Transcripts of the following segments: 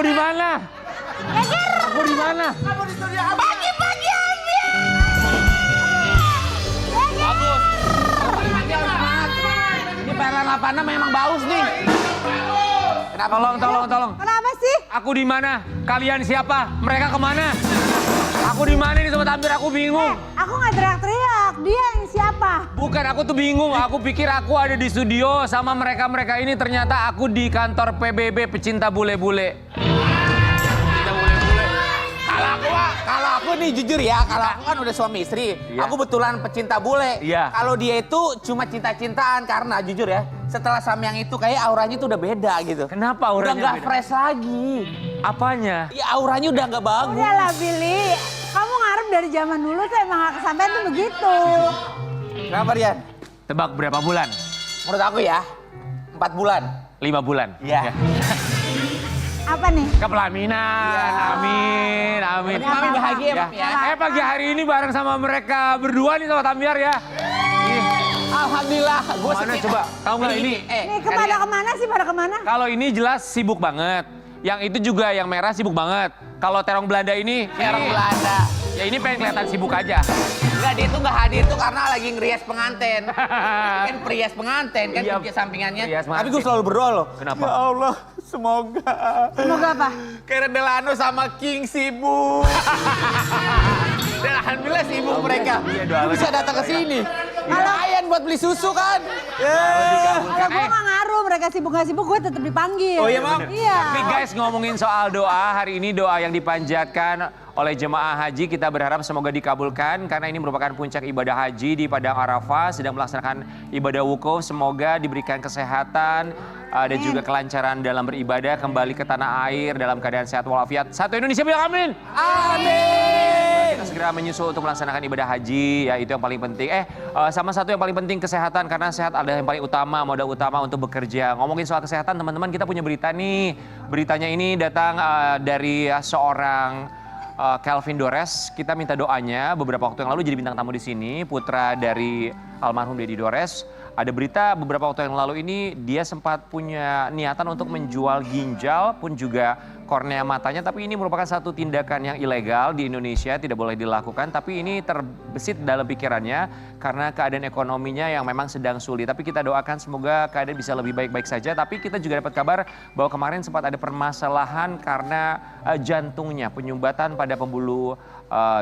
di mana? Aku di mana? Kamu di studio apa? Pagi-pagi Amir. Bagus. Pagi-pagi harus semangat. Ini PLN 86 memang baus nih. Kenapa? Tolong. Kenapa sih? Aku di mana? Kalian siapa? Mereka kemana? Aku di mana nih Sobat Amir? Aku bingung. Aku nggak teriak-teriak. Dia yang siapa? Bukan, aku tuh bingung. Aku pikir aku ada di studio sama mereka-mereka ini. Ternyata aku di kantor PBB Pecinta Bule-Bule. Kalau aku nih jujur ya, kalau aku kan udah suami istri, Iya. aku betulan pecinta bule. Iya. Kalau dia itu cuma cinta-cintaan karena jujur ya, setelah Samyang itu kayak auranya tuh udah beda gitu. Kenapa Udah auranya nggak beda? fresh lagi. Apanya? Ya auranya udah nggak bagus. Udah lah Billy. Kamu ngarep dari zaman dulu tuh emang gak kesampean tuh begitu. Kenapa Rian? Tebak berapa bulan? Menurut aku ya, 4 bulan. 5 bulan. Iya. Ya. Apa nih? Kepelaminan. Iya. Amin. Berarti Mami bahagia ya, Ya. Mami ya. Pagi hari ini bareng sama mereka berdua nih Sobat Amir ya. Alhamdulillah, gue Mana coba? Tahu nggak ini? Nih kepada kemana sih? Pada kemana? Kalau ini jelas sibuk banget. Yang itu juga yang merah sibuk banget. Kalau terong Belanda ini, Terong Belanda. ya ini pengen kelihatan sibuk aja. Enggak, dia tuh nggak hadir tuh karena lagi ngerias pengantin. Kan perias pengantin kan Iya, kerja sampingannya. perias Tapi gue pengantin. selalu berdoa loh. Kenapa? Ya Allah, semoga. Semoga apa? Kayak Delano sama King sibuk. Dan alhamdulillah sibuk mereka. Iya, doa Bisa lagi. datang ke sini. Lumayan buat beli susu kan. Ya. Kalau gue nggak ngaruh, mereka sibuk nggak sibuk, gue tetap dipanggil. Oh iya, Mam? Iya. Tapi guys, ngomongin soal doa, hari ini doa yang dipanjatkan oleh jemaah haji kita berharap semoga dikabulkan karena ini merupakan puncak ibadah haji di Padang Arafah, sedang melaksanakan ibadah wukuf, semoga diberikan kesehatan dan juga kelancaran dalam beribadah, kembali ke tanah air dalam keadaan sehat walafiat. Satu Indonesia bilang amin. Amin. Kita segera menyusul untuk melaksanakan ibadah haji, ya itu yang paling penting. Sama satu yang paling penting kesehatan, karena sehat adalah yang paling utama, modal utama untuk bekerja. Ngomongin soal kesehatan teman-teman, kita punya berita nih. Beritanya ini datang dari seorang Calvin Dores. Kita minta doanya beberapa waktu yang lalu jadi bintang tamu di sini, putra dari almarhum Deddy Dores. Ada berita beberapa waktu yang lalu ini dia sempat punya niatan untuk menjual ginjal pun juga kornea matanya, tapi ini merupakan satu tindakan yang ilegal di Indonesia, tidak boleh dilakukan, tapi ini terbesit dalam pikirannya karena keadaan ekonominya yang memang sedang sulit. Tapi kita doakan semoga keadaan bisa lebih baik-baik saja, tapi kita juga dapat kabar bahwa kemarin sempat ada permasalahan karena jantungnya, penyumbatan pada pembuluh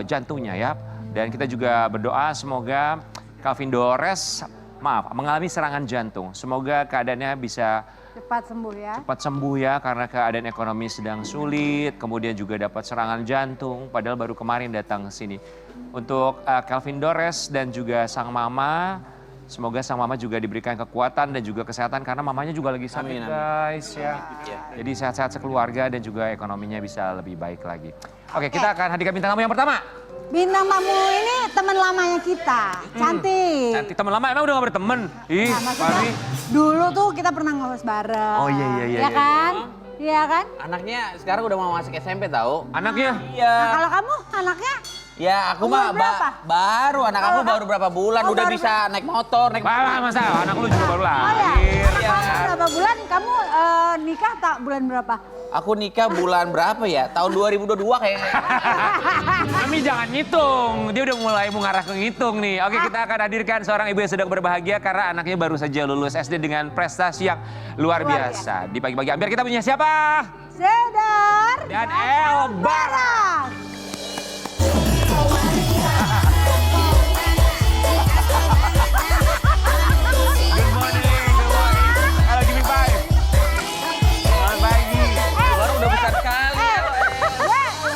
jantungnya ya. Dan kita juga berdoa semoga Calvin Dores mengalami serangan jantung. Semoga keadaannya bisa Cepat sembuh ya. cepat sembuh ya karena keadaan ekonomi sedang sulit. Kemudian juga dapat serangan jantung padahal baru kemarin datang ke sini. Untuk Calvin Dores dan juga sang mama, semoga sang mama juga diberikan kekuatan dan juga kesehatan karena mamanya juga lagi sakit Amin, amin. guys ya. Jadi sehat-sehat sekeluarga dan juga ekonominya bisa lebih baik lagi. Oke, kita akan hadirkan bintang tamu yang pertama. Bintang tamu ini teman lamanya kita, cantik. Cantik, teman lama emang udah gak berteman? Ih, Nah, maksudnya Fahri. dulu tuh kita pernah ngos bareng. Oh, iya. Iya kan? Iya kan? Anaknya sekarang udah mau masuk SMP tahu. Anaknya? Iya. Nah, kalau kamu anaknya? Ya aku Umur mah berapa? baru, anak aku Kalau baru berapa bulan Oh, udah baru- bisa naik motor, naik Wah, masa anak lu juga baru Oh ya, lahir. anak kamu berapa bulan? Kamu nikah tak bulan berapa? Aku nikah bulan berapa ya? Tahun 2022 kayaknya. Kami jangan ngitung, dia udah mulai mengarah ke ngitung nih. Oke, kita akan hadirkan seorang ibu yang sedang berbahagia karena anaknya baru saja lulus SD dengan prestasi yang luar biasa. Di pagi-pagi Ambiar kita punya siapa? Sedar Dan El Barak. Good morning. Halo, give me five. Selamat pagi. Baru udah besar sekali.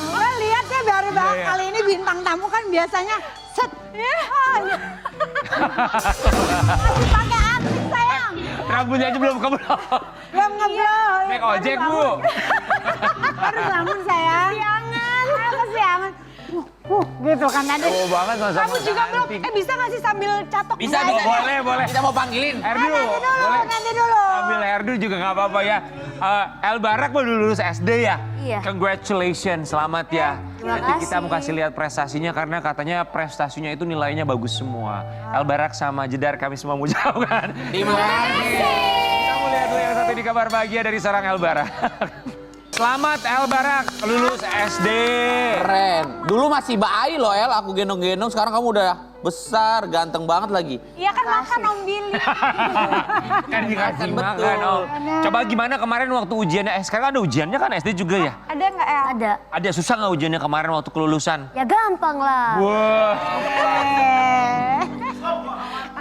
Gue lihat ya baru banget iya. kali ini bintang tamu kan biasanya set. Masih pakai artis sayang. Rambutnya aja belum keblok. Belum ngeblok. Naik ojek, Bu. Baru bangun sayang. Kesiangan. Kesiangan. Gitu kan tadi. Oh banget sama Kamu juga belum. Bisa nggak sih sambil catok? Bisa, Nggak, bisa. Boleh, boleh. Kita mau panggilin. Erdu, Nanti dulu, boleh. nanti dulu. Ambil Erdu juga nggak apa-apa ya. El Barak baru lulus SD ya? Iya. Congratulations, selamat ya. Terima Nanti kita kasih. mau kasih lihat prestasinya karena katanya prestasinya itu nilainya bagus semua. El Barak sama Jedar kami semua mengucapkan. Terima kasih. Kita mau lihat dulu yang satu ini kabar bahagia dari seorang El Barak. Selamat El Barak, lulus SD. Keren. Dulu masih bayi loh El, aku gendong-gendong. Sekarang kamu udah besar, ganteng banget lagi. Iya kan makan Om Billy. Kan dikasih Betul. makan, Om. Coba gimana kemarin waktu ujiannya? Sekarang ada ujiannya kan SD juga ya? Ada nggak El? Ada. Ada susah nggak ujiannya kemarin waktu kelulusan? Ya gampang lah. Wah,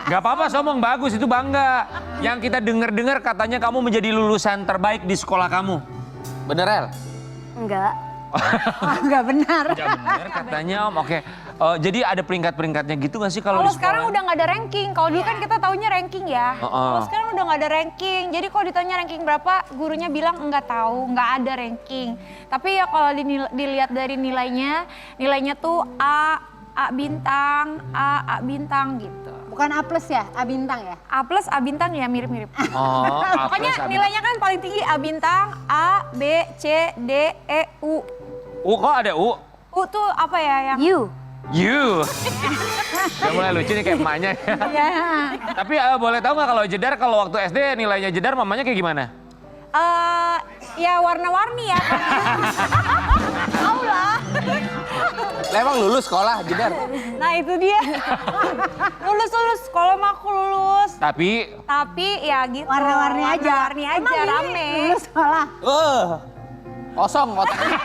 nggak apa-apa Somong, bagus itu bangga. Yang kita dengar-dengar katanya kamu menjadi lulusan terbaik di sekolah kamu. Bener El? Enggak. Nggak benar. Tidak benar katanya Om. Oke, jadi ada peringkat-peringkatnya gitu nggak sih kalau Kalau di sekarang sekolah? udah nggak ada ranking. Kalau dulu kan kita taunya ranking ya. Kalau Heeh. sekarang udah nggak ada ranking. Jadi kalau ditanya ranking berapa, gurunya bilang nggak tahu, nggak ada ranking. Tapi ya kalau dilihat dari nilainya tuh A bintang, A bintang gitu. Bukan A plus ya, A bintang ya. A plus A bintang ya mirip-mirip. Oh, A Pokoknya plus, A bintang. nilainya kan paling tinggi A bintang, A, B, C, D, E, U. Kok ada U? U tuh apa ya yang... You. You. Udah mulai lucu nih kayak emaknya. Ya. Tapi boleh tahu nggak kalau Jedar kalau waktu SD nilainya Jedar mamanya kayak gimana? Ya warna-warni ya. Tahu lah. Lah emang lulus sekolah, Jedar? Nah itu dia. Lulus sekolah mah aku lulus. Tapi Tapi ya gitu. Warna-warni aja. Warna-warni aja, Emang Billy rame. lulus sekolah. Kosong otaknya.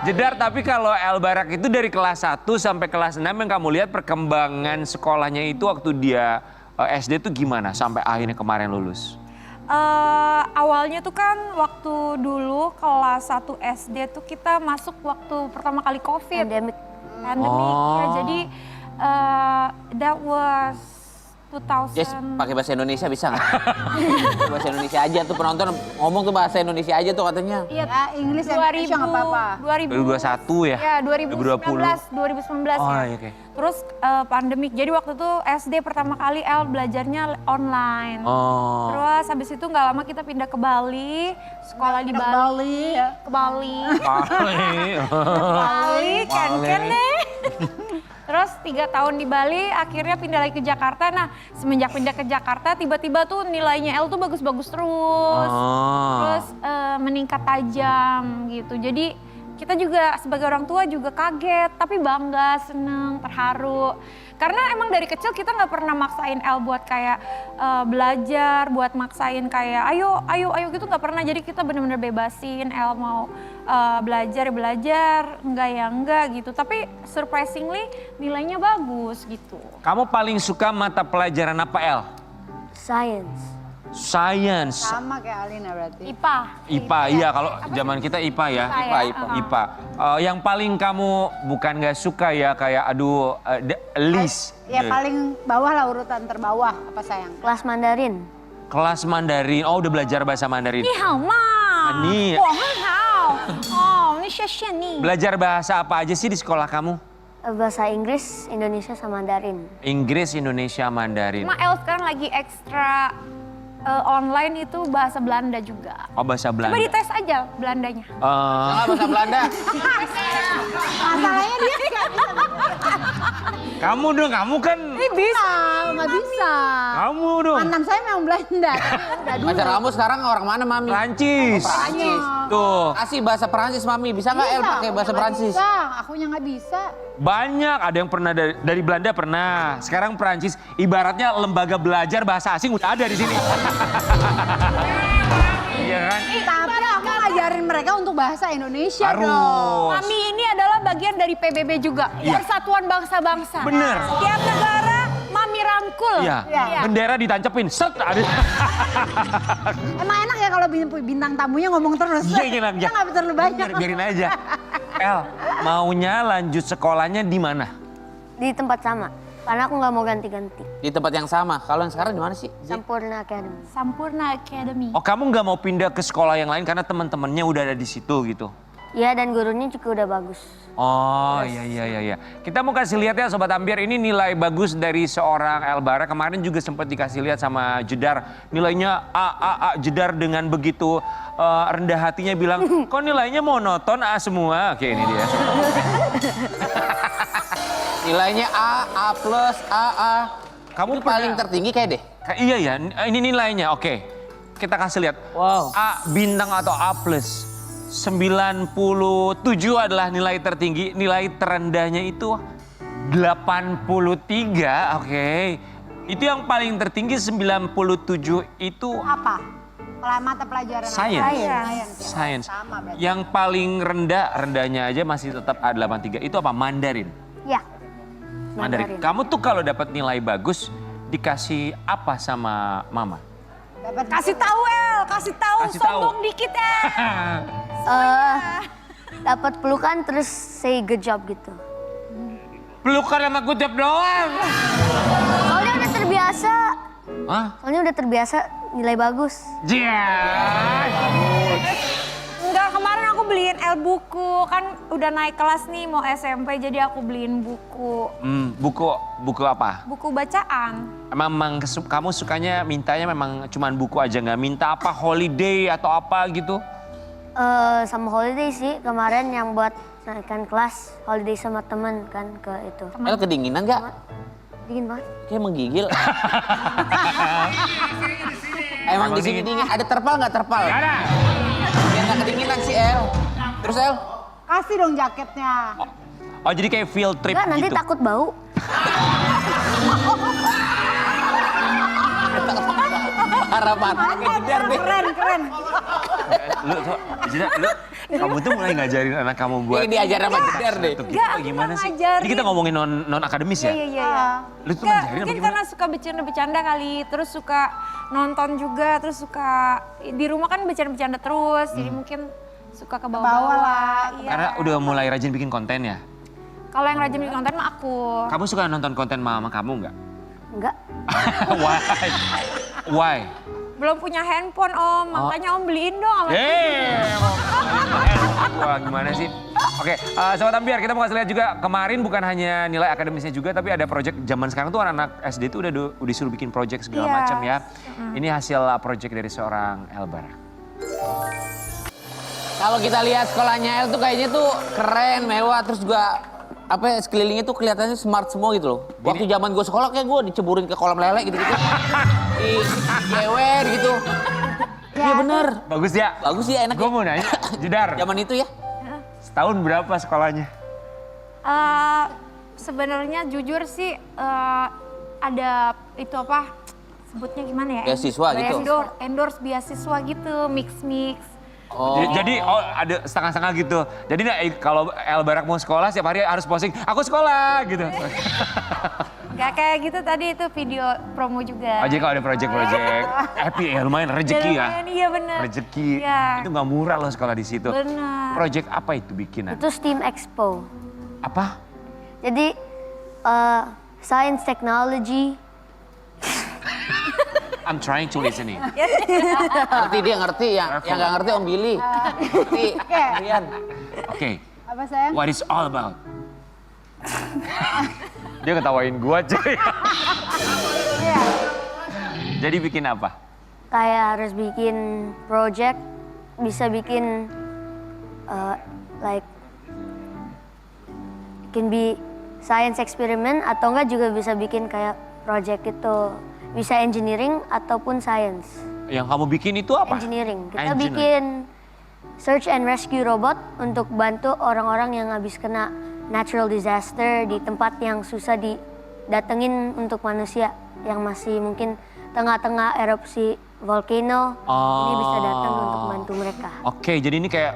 Jedar, tapi kalau El Barak itu dari kelas 1 sampai kelas 6 yang kamu lihat perkembangan sekolahnya itu waktu dia SD tuh gimana sampai akhirnya kemarin lulus? Awalnya tuh kan waktu dulu kelas 1 SD tuh kita masuk waktu pertama kali COVID. Pandemic. Pandemic ya, Oh. jadi that was 2000. Jess, pakai bahasa Indonesia bisa nggak? Bahasa Indonesia aja tuh penonton ngomong tuh bahasa Indonesia aja tuh katanya. Iya, Ya, Inggris dan Indonesia nggak apa-apa. 2021 ya? Ya, 2019, 2019 Oh, ya. iya, oke. Terus pandemik, jadi waktu itu SD pertama kali El belajarnya online. Oh. Terus habis itu nggak lama kita pindah ke Bali, sekolah di Bali. Ke Bali. Bali, kan deh. Terus 3 tahun di Bali, akhirnya pindah lagi ke Jakarta. Nah, semenjak pindah ke Jakarta, tiba-tiba tuh nilainya El tuh bagus-bagus terus. Terus meningkat tajam gitu. Jadi kita juga sebagai orang tua juga kaget, tapi bangga, seneng, terharu. Karena emang dari kecil kita nggak pernah maksain El buat kayak belajar, buat maksain kayak ayo gitu nggak pernah. Jadi kita bener-bener bebasin El mau belajar, enggak ya enggak gitu. Tapi surprisingly nilainya bagus gitu. Kamu paling suka mata pelajaran apa El? Science. Science. Sama kayak Alina berarti. IPA. IPA, iya kalau zaman kita IPA ya. IPA ya. IPA. Yang paling kamu bukan nggak suka ya kayak aduh list. Ya paling bawah lah, urutan terbawah apa sayang. Kelas Mandarin. Kelas Mandarin. Oh udah belajar bahasa Mandarin. 你好吗？ Ni. 我很好。哦，你谢谢你。 Belajar bahasa apa aja sih di sekolah kamu? Bahasa Inggris, Indonesia, sama Mandarin. Inggris, Indonesia, Mandarin. Cuma El sekarang lagi ekstra online itu bahasa Belanda juga. Oh bahasa Belanda. Coba dites aja Belandanya. Nggak bahasa Belanda. Masalahnya dia nggak bisa. Kamu dong, kamu kan. Bisa, nggak bisa. Kamu dong. Mantan saya memang Belanda. Udah dulu. Pacar kamu sekarang orang mana Mami? Prancis. Prancis. Tuh. Kasih bahasa Perancis Mami, bisa nggak El pakai bahasa Perancis? Bisa, akunya nggak bisa. Banyak, ada yang pernah dari Belanda pernah. Sekarang Perancis, ibaratnya lembaga belajar bahasa asing udah ada di sini. Iya kan? Tapi aku ngajarin mereka untuk bahasa Indonesia dong. Harus. Mami ini adalah bagian dari PBB juga. Iya. Persatuan Bangsa-Bangsa. Bener. Setiap negara Mami rangkul. Iya, Iya. bendera ditancepin, set ada. Emang enak ya kalau bintang tamunya ngomong terus. Iya, enak ya. Kita nggak terlalu banyak. Biarin aja. El, maunya lanjut sekolahnya di mana? Di tempat sama. Karena aku nggak mau ganti-ganti. Di tempat yang sama. Kalau yang sekarang di mana sih? Sampurna Academy. Sampurna Academy. Oh, kamu nggak mau pindah ke sekolah yang lain karena teman-temannya udah ada di situ gitu? Ya, dan gurunya juga udah bagus. Oh iya. Kita mau kasih lihat ya Sobat Ambiar, ini nilai bagus dari seorang El Barak. Kemarin juga sempat dikasih lihat sama Jedar. Nilainya A. Jedar dengan begitu rendah hatinya bilang, kok nilainya monoton A semua? Oke ini dia. Nilainya A plus, A. Kamu Itu paling tertinggi kayak deh. Iya ya, ini nilainya oke. kita kasih lihat. Wow. A bintang atau A+. 97 adalah nilai tertinggi, nilai terendahnya itu 83, oke. Itu yang paling tertinggi 97 itu Apa? Mata pelajaran apa? Science. Science. Sama berarti. Yang paling rendahnya aja masih tetap A83. Itu apa? Mandarin. Ya. Mandarin. Kamu tuh kalau dapat nilai bagus dikasih apa sama mama? Kasih tahu El, kasih tahu, Kasih tahu. sombong dikit ya. Dapat pelukan terus say good job gitu. Pelukan sama kutip doang. Soalnya udah terbiasa. Hah? Soalnya udah terbiasa nilai bagus. Enggak, kemarin aku beliin El buku, kan udah naik kelas nih mau SMP jadi aku beliin buku. Buku apa? Buku bacaan. Memang kamu sukanya mintanya memang cuman buku aja, nggak minta apa holiday atau apa gitu? Sama holiday sih kemarin yang buat naikkan kelas holiday sama temen kan ke itu. El kedinginan nggak? Dingin banget. Kayak menggigil. Emang di sini dingin. Ada terpal nggak terpal? Nggak ada. Biar nggak kedinginan sih El. Terus El? Kasih dong jaketnya. Oh jadi kayak field trip Enggak, nanti gitu? takut bau. Harapan. Ngejar deh. Keren. Kamu tuh mulai ngajarin anak kamu buat... Ini diajar sama jedar deh. Untuk Nggak, gitu gimana aku sih? ngajarin. Jadi kita ngomongin non akademis ya? Iya. Lu tuh Nggak, ngajarin apa mungkin gimana? karena suka bercanda-bercanda kali, terus suka nonton juga, terus suka di rumah kan bercanda-bercanda terus, jadi mungkin suka ke Bawah bawah-bawah. lah. Iya. Karena udah mulai rajin bikin konten ya? Kalau yang rajin bikin konten mah aku. Kamu suka nonton konten mama kamu nggak? Enggak. Why? Why? Belum punya handphone Om, makanya Om beliin dong sama Wah gimana sih? Oke, Sobat Ambiar kita mau kasih lihat juga kemarin bukan hanya nilai akademisnya juga tapi ada project zaman sekarang tuh anak-anak SD tuh udah disuruh bikin project segala Iya. macam ya. Ini hasil project dari seorang Elbar. Kalau kita lihat sekolahnya El tuh kayaknya tuh keren, mewah, terus juga apa ya, sekelilingnya tuh kelihatannya smart semua gitu loh. Waktu zaman gue sekolah kayak gue diceburin ke kolam lele gitu-gitu. Jewer gitu. Iya bener. Bagus ya? Bagus ya enak Gue ya. mau nanya, Jedar, Zaman itu ya. setahun berapa sekolahnya? Sebenarnya jujur sih ada itu apa sebutnya gimana ya? Beasiswa gitu. Endorse beasiswa gitu, mix. Oh. Jadi ada setengah-setengah gitu. Jadi kalau Elbarak mau sekolah setiap hari harus posting, aku sekolah gitu. Gak kayak gitu tadi itu video promo juga. Oh jadi kalau ada project-project happy ya lumayan rezeki ya. Lumayan, iya bener. Rezeki. Iya. Itu nggak murah loh sekolah di situ. Bener. Project apa itu bikinan? Itu STEAM Expo. Apa? Jadi science, technology. I'm trying to listening. Ngerti dia ngerti yang nggak ngerti Om Billy. Ngerti. Kalian. Oke, Apa sayang? what is all about? Dia ketawain gua cuy. Jadi bikin apa? Kayak harus bikin project, bisa bikin like can be science experiment atau enggak juga bisa bikin kayak project itu. Bisa engineering ataupun science. Yang kamu bikin itu apa? Engineering. Kita Engineering. bikin search and rescue robot untuk bantu orang-orang yang habis kena natural disaster di tempat yang susah didatengin untuk manusia yang masih mungkin tengah-tengah erupsi volcano. Ini bisa datang untuk bantu mereka. Oke, jadi ini kayak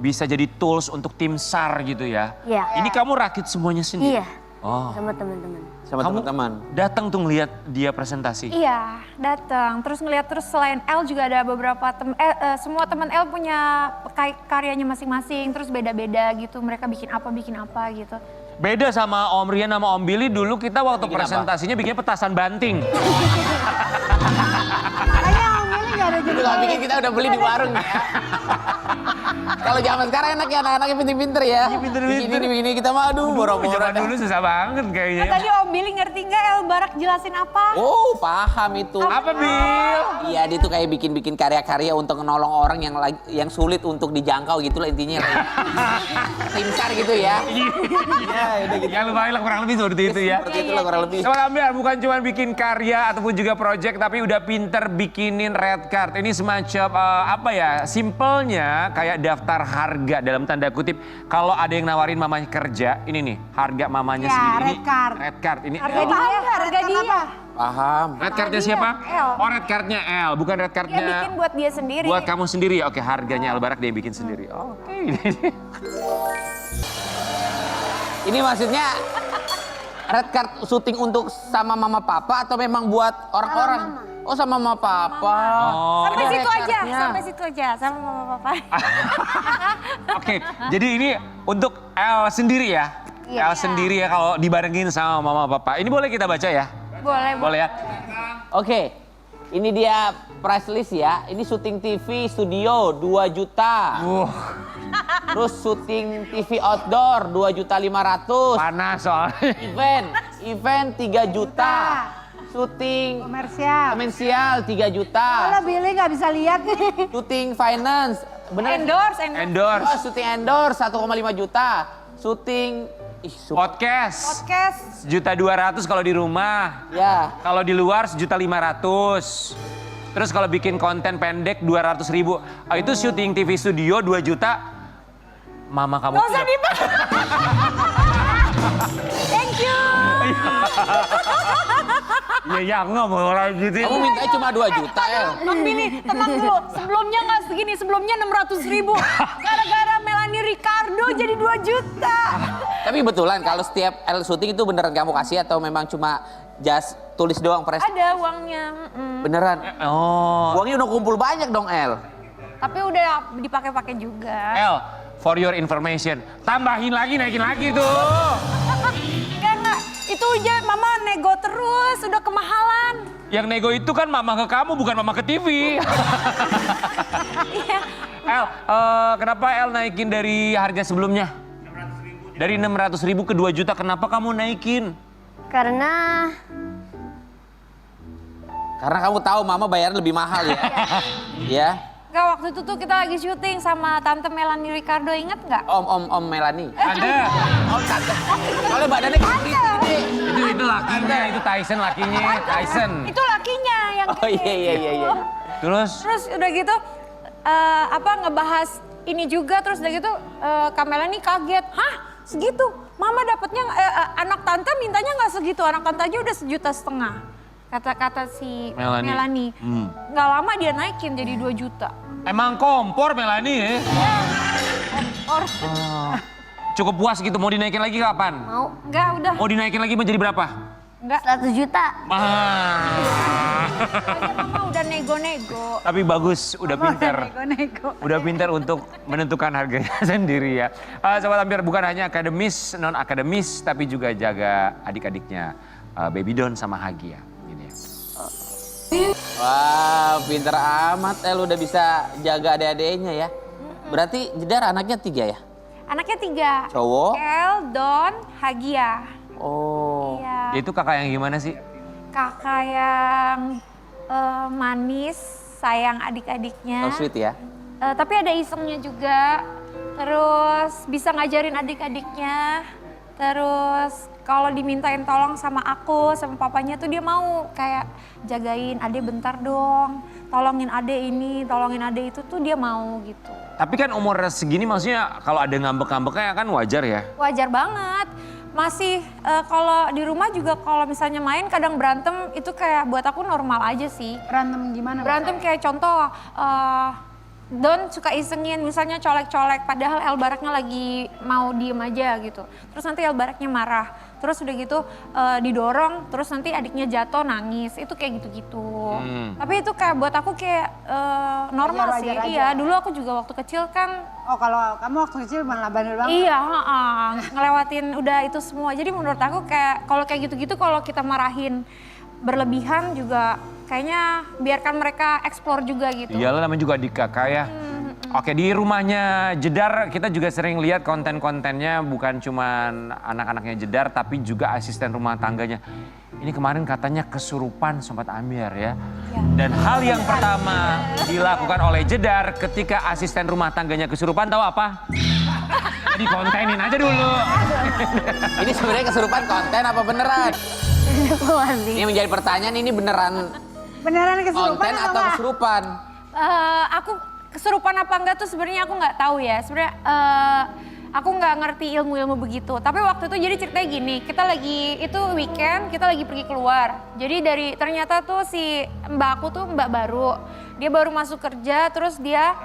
bisa jadi tools untuk tim SAR gitu ya? Iya. Ini kamu rakit semuanya sendiri? Iya. Oh. Sama teman-teman. Sama Kamu teman-teman. datang tuh ngeliat dia presentasi? Iya, datang. Terus ngeliat terus selain L juga ada beberapa semua teman L punya karyanya masing-masing. Terus beda-beda gitu. Mereka bikin apa gitu. Beda sama Om Rian sama Om Billy dulu kita waktu Bikin apa? presentasinya bikin petasan banting. Makanya Om Billy gak ada Itu jadi nggak bikin kita udah beli di warung ya. Kalau zaman sekarang enak ya anak-anaknya pinter-pinter ya. pinter-pinter. Begini kita mah aduh boro-boro. Zaman dulu susah banget kayaknya. Tadi Om Billy ngerti nggak El Barak jelasin apa? Oh, paham itu. Apa, Bil? Iya, dia tuh kayak bikin karya-karya untuk menolong orang yang sulit untuk dijangkau gitulah intinya. Tim SAR gitu ya. Iya, udah gitu. Ya lumayan lah kurang lebih seperti itu ya. Seperti itulah kurang lebih. Sobat Ambiar bukan cuma bikin karya ataupun juga project tapi udah pinter bikinin red card. Ini semacam apa ya? Simpelnya kayak daftar harga dalam tanda kutip. Kalau ada yang nawarin mamanya kerja, ini nih harga mamanya Ya, segini. red card. Red card ini. Harga L. dia, harga dia. Paham. Red cardnya siapa? L. Oh red cardnya L, bukan red Dia cardnya. bikin buat dia sendiri. Buat kamu sendiri ya? Oke, harganya El Barak dia bikin sendiri. Oke. Ini maksudnya red card syuting untuk sama mama papa atau memang buat orang-orang? Oh sama mama papa. Oh. Sampai Ada situ red aja, cardnya. sampai situ aja sama mama papa. Oke, jadi ini untuk El sendiri ya? Iya. El sendiri ya kalau dibarengin sama mama papa. Ini boleh kita baca ya? Boleh, Boleh ya? Oke, ini dia price list ya. Ini syuting TV studio 2 juta. Terus syuting TV outdoor 2.500.000. Panas soalnya. Event 3 juta. Syuting komersial 3 juta. Kalau Billy nggak bisa lihat nih. Syuting finance. Bener? Endorse. Endorse. Oh, syuting endorse 1,5 juta. Syuting Podcast. Podcast. 1.200.000 kalau di rumah. ya. Kalau di luar 1.500.000. Terus kalau bikin konten pendek 200.000. Oh, itu syuting TV studio 2 juta. Mama kamu Gak usah tidak- dibahas. Thank you. Ya ya nggak mau orang gitu. Kamu mintanya cuma 2 juta ya. Bang Billy, tenang dulu. Sebelumnya nggak segini, sebelumnya 600.000. Gara-gara Melanie Ricardo jadi 2 juta. Tapi betulan kalau setiap L syuting itu beneran kamu kasih atau memang cuma just tulis doang press? Ada uangnya. Beneran. Oh. Uangnya udah kumpul banyak dong L. Tapi udah dipakai-pakai juga. El, for your information, tambahin lagi, naikin lagi tuh. Enggak. Itu aja mama nego terus, udah kemahalan. Yang nego itu kan mama ke kamu, bukan mama ke TV. Iya. El, kenapa El naikin dari harga sebelumnya? Dari 600.000 ke 2 juta, kenapa kamu naikin? Karena Karena kamu tahu mama bayar lebih mahal ya. Ya. Enggak, waktu itu tuh kita lagi syuting sama Tante Melanie Ricardo, inget nggak? Om Melanie. Ada. Om tante. Soalnya badannya gede. Itu lakinya, itu Tyson lakinya, Tyson. Itu lakinya yang Oh gede iya. gitu. Terus? Terus udah gitu ngebahas ini juga, terus udah gitu Kak Melanie kaget. Hah? Segitu? Mama dapatnya anak tante mintanya nggak segitu, anak tante aja udah 1,5 juta. Kata-kata si Melanie. Nggak lama dia naikin jadi 2 juta. Emang kompor Melanie ya? Cukup puas gitu, mau dinaikin lagi kapan? mau Enggak, udah. Mau dinaikin lagi menjadi berapa? Enggak. 100 juta. Mama udah nego-nego. Tapi bagus, udah pinter. Nego-nego. Udah pinter untuk menentukan harganya sendiri ya. Sobat Ambiar, bukan hanya akademis, non akademis, tapi juga jaga adik-adiknya. Baby Don sama Hagia. Gini ya. Wah, pinter amat El udah bisa jaga adik-adiknya ya. Berarti Jedar anaknya 3 ya? Anaknya 3. Cowok? El, Don, Hagia. Oh. Iya. Dia itu kakak yang gimana sih? Kakak yang manis, sayang adik-adiknya. So sweet ya. Tapi ada isengnya juga. Terus bisa ngajarin adik-adiknya. Terus kalau dimintain tolong sama aku, sama papanya tuh dia mau kayak jagain adek bentar dong. Tolongin adek ini, tolongin adek itu tuh dia mau gitu. Tapi kan umur segini maksudnya kalau ada ngambek-ngambeknya kan wajar ya? Wajar banget. Masih kalau di rumah juga kalau misalnya main kadang berantem itu kayak buat aku normal aja sih. Berantem gimana? Berantem kayak contoh Don suka isengin misalnya colek-colek padahal El Baraknya lagi mau diem aja gitu. Terus nanti El Baraknya marah. Terus udah gitu didorong terus nanti adiknya jatuh nangis. Itu kayak gitu-gitu. Tapi itu kayak buat aku kayak normal sih. Wajar aja. Iya, dulu aku juga waktu kecil kan Oh kalau kamu waktu kecil malah bandel banget. iya, ngelewatin udah itu semua. Jadi menurut aku kayak kalau kayak gitu-gitu kalau kita marahin berlebihan juga kayaknya biarkan mereka explore juga gitu. Iyalah namanya juga adik kakak ya. Oke, di rumahnya Jedar kita juga sering lihat konten-kontennya bukan cuman anak-anaknya Jedar tapi juga asisten rumah tangganya. Ini kemarin katanya kesurupan Sobat Ambiar ya. Dan hal yang pertama dilakukan oleh Jedar ketika asisten rumah tangganya kesurupan tahu apa? Dikontenin aja dulu. Ini sebenarnya kesurupan konten apa beneran? Ini menjadi pertanyaan, ini beneran Beneran kesurupan konten atau apa? kesurupan? Aku kesurupan apa enggak tuh sebenarnya aku nggak tahu ya. Sebenarnya aku nggak ngerti ilmu-ilmu begitu. Tapi waktu itu jadi ceritanya gini, kita lagi itu weekend, kita lagi pergi keluar. Jadi ternyata tuh si mbak aku tuh mbak baru. Dia baru masuk kerja, terus dia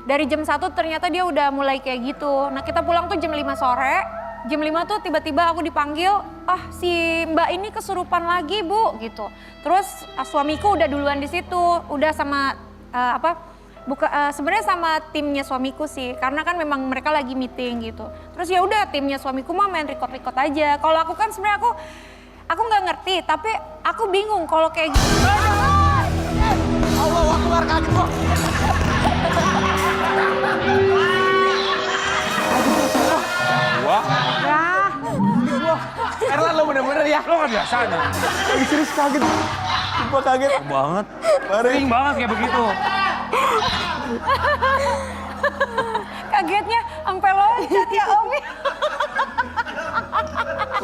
dari jam 1 ternyata dia udah mulai kayak gitu. Nah kita pulang tuh jam 5 sore. Jam 5 tuh tiba-tiba aku dipanggil, si mbak ini kesurupan lagi bu gitu. Terus suamiku udah duluan di situ, udah sama sebenarnya sama timnya suamiku sih, karena kan memang mereka lagi meeting gitu. Terus ya udah timnya suamiku mah main record aja. Kalau aku kan sebenarnya aku nggak ngerti, tapi aku bingung kalau kayak gitu. Allah Akbar, kaget kok. Wah, Ya, Erlan lo bener-bener ya. lo kan biasanya. Lagi serius kaget. Gue kaget. Banget. Sering banget kayak begitu. Kagetnya sampai loncat ya Om.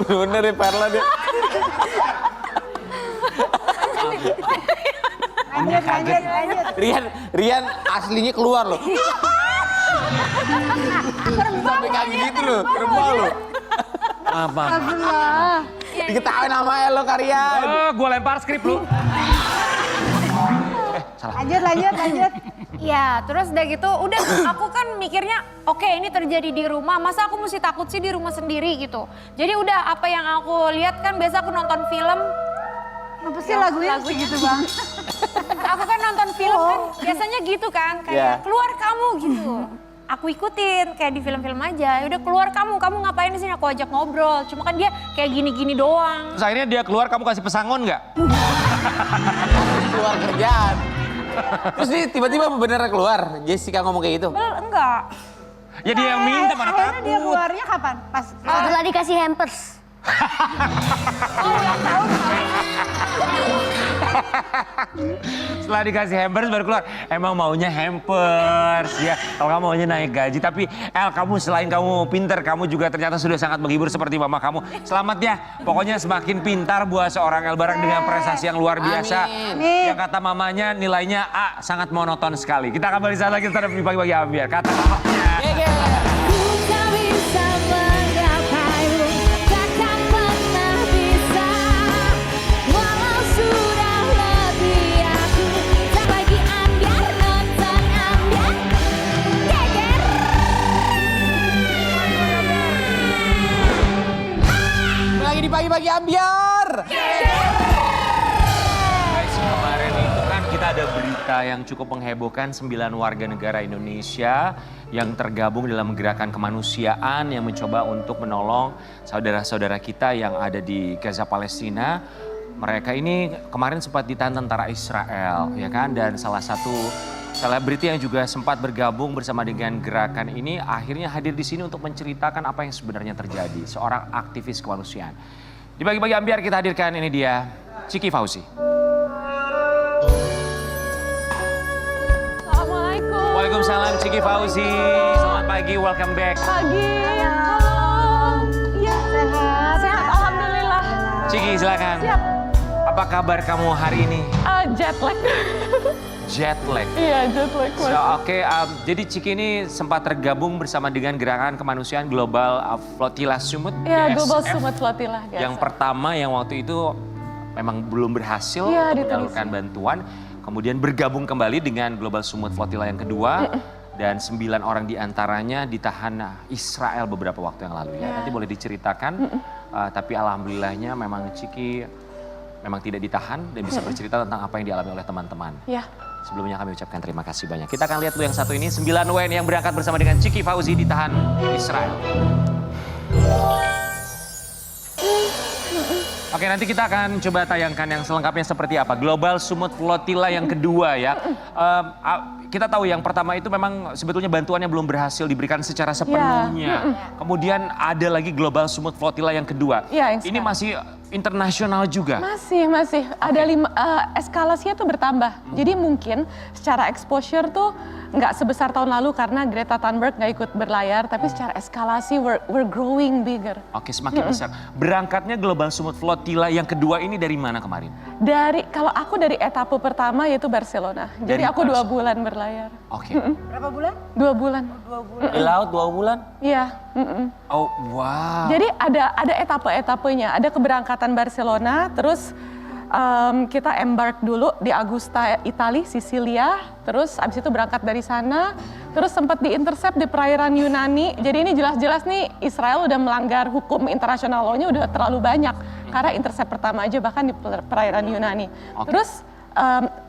Bener ya Perlan ya. lanjut. Rian aslinya keluar loh. Sampai kaget gitu loh, terbang loh. Apa? Astagfirullah. Diketawain sama lo Karian. Gue lempar skrip lu. Lanjut. Ya, terus udah gitu, udah aku kan mikirnya, oke ini terjadi di rumah, masa aku mesti takut sih di rumah sendiri gitu. Jadi udah apa yang aku lihat kan biasa aku nonton film, Apa sih lagunya segitu bang? aku kan nonton film kan biasanya gitu kan, kayak Yeah. keluar kamu gitu. Aku ikutin kayak di film-film aja, udah keluar kamu ngapain di sini, aku ajak ngobrol. Cuma kan dia kayak gini-gini doang. Terus akhirnya dia keluar, kamu kasih pesangon nggak? Keluar kerjaan. Terus dia tiba-tiba beneran keluar. Jessica ngomong kayak gitu. Enggak. Ya dia yang minta, mana Akhirnya dia takut. keluarnya kapan? Pas Setelah dikasih hampers. Setelah dikasih hampers baru keluar. Emang maunya hampers ya. Kalau kamu maunya naik gaji. Tapi El, kamu selain kamu pinter, kamu juga ternyata sudah sangat menghibur seperti mama kamu. Selamat ya. Pokoknya semakin pintar buat seorang El Barang dengan prestasi yang luar biasa. Amin. Yang kata mamanya nilainya A, sangat monoton sekali. Kita akan balik saat lagi tetap di Pagi-Pagi Ambiar. Kata mamanya. Ku tak bisa menggapaimu, takkan pernah bisa. Walau sudah lebih aku, tak lagi ambiar, nonton ambiar. Geger. Lagi di pagi-pagi Ambiar. Guys, kemarin itu kan kita ada berita yang cukup menghebohkan, 9 warga negara Indonesia yang tergabung dalam gerakan kemanusiaan yang mencoba untuk menolong saudara-saudara kita yang ada di Gaza, Palestina. Mereka ini kemarin sempat ditahan tentara Israel, ya kan? Dan salah satu selebriti yang juga sempat bergabung bersama dengan gerakan ini akhirnya hadir di sini untuk menceritakan apa yang sebenarnya terjadi. Seorang aktivis kemanusiaan. Di Pagi-Pagi Ambiar kita hadirkan, ini dia, Ciki Fauzi. Assalamualaikum. Waalaikumsalam Ciki Fauzi. Selamat pagi, welcome back. Pagi. Halo. Iya. Sehat. Alhamdulillah. Ciki silakan. Siap. Apa kabar kamu hari ini? Jet lag. Jet lag. Iya, jet lag. Oke, jadi Ciki ini sempat tergabung bersama dengan gerakan kemanusiaan Global Flotilla Sumut. Iya, GSF, Global Summit Flotilla. Yang pertama yang waktu itu memang belum berhasil Iya, menyalurkan bantuan. Kemudian bergabung kembali dengan Global Sumut Flotilla yang kedua. Dan 9 orang diantaranya ditahan Israel beberapa waktu yang lalu ya. Nanti boleh diceritakan. Tapi alhamdulillahnya memang Ciki memang tidak ditahan dan bisa bercerita tentang apa yang dialami oleh teman-teman. Iya. Sebelumnya kami ucapkan terima kasih banyak. Kita akan lihat dulu yang satu ini, 9 WNI yang berangkat bersama dengan Ciki Fauzi ditahan Israel. Oke, nanti kita akan coba tayangkan yang selengkapnya seperti apa. Global Sumut Flotilla yang kedua ya. Kita tahu yang pertama itu memang sebetulnya bantuannya belum berhasil diberikan secara sepenuhnya. Kemudian ada lagi Global Sumut Flotilla yang kedua. Iya, yang Ini sekarang. masih internasional juga. Masih. Ada eskalasinya tuh bertambah. Jadi mungkin secara exposure tuh nggak sebesar tahun lalu karena Greta Thunberg nggak ikut berlayar. Tapi secara eskalasi we're growing bigger. Oke, semakin besar. Berangkatnya Global Sumut Flotilla yang kedua ini dari mana kemarin? Kalau aku dari etape pertama yaitu Barcelona. Jadi Dari aku 2 Barcelona. bulan berlayar. Oke. Berapa bulan? 2 bulan. Di laut 2 bulan. Iya. Oh, wow. Jadi ada etape-etapenya. Ada keberangkatan Barcelona, terus kita embark dulu di Agusta, Italia, Sisilia. Terus abis itu berangkat dari sana. Terus sempat di-intercept di perairan Yunani. Jadi ini jelas-jelas nih Israel udah melanggar hukum internasional law-nya udah terlalu banyak. Karena intercept pertama aja bahkan di perairan Yunani. Oke. Terus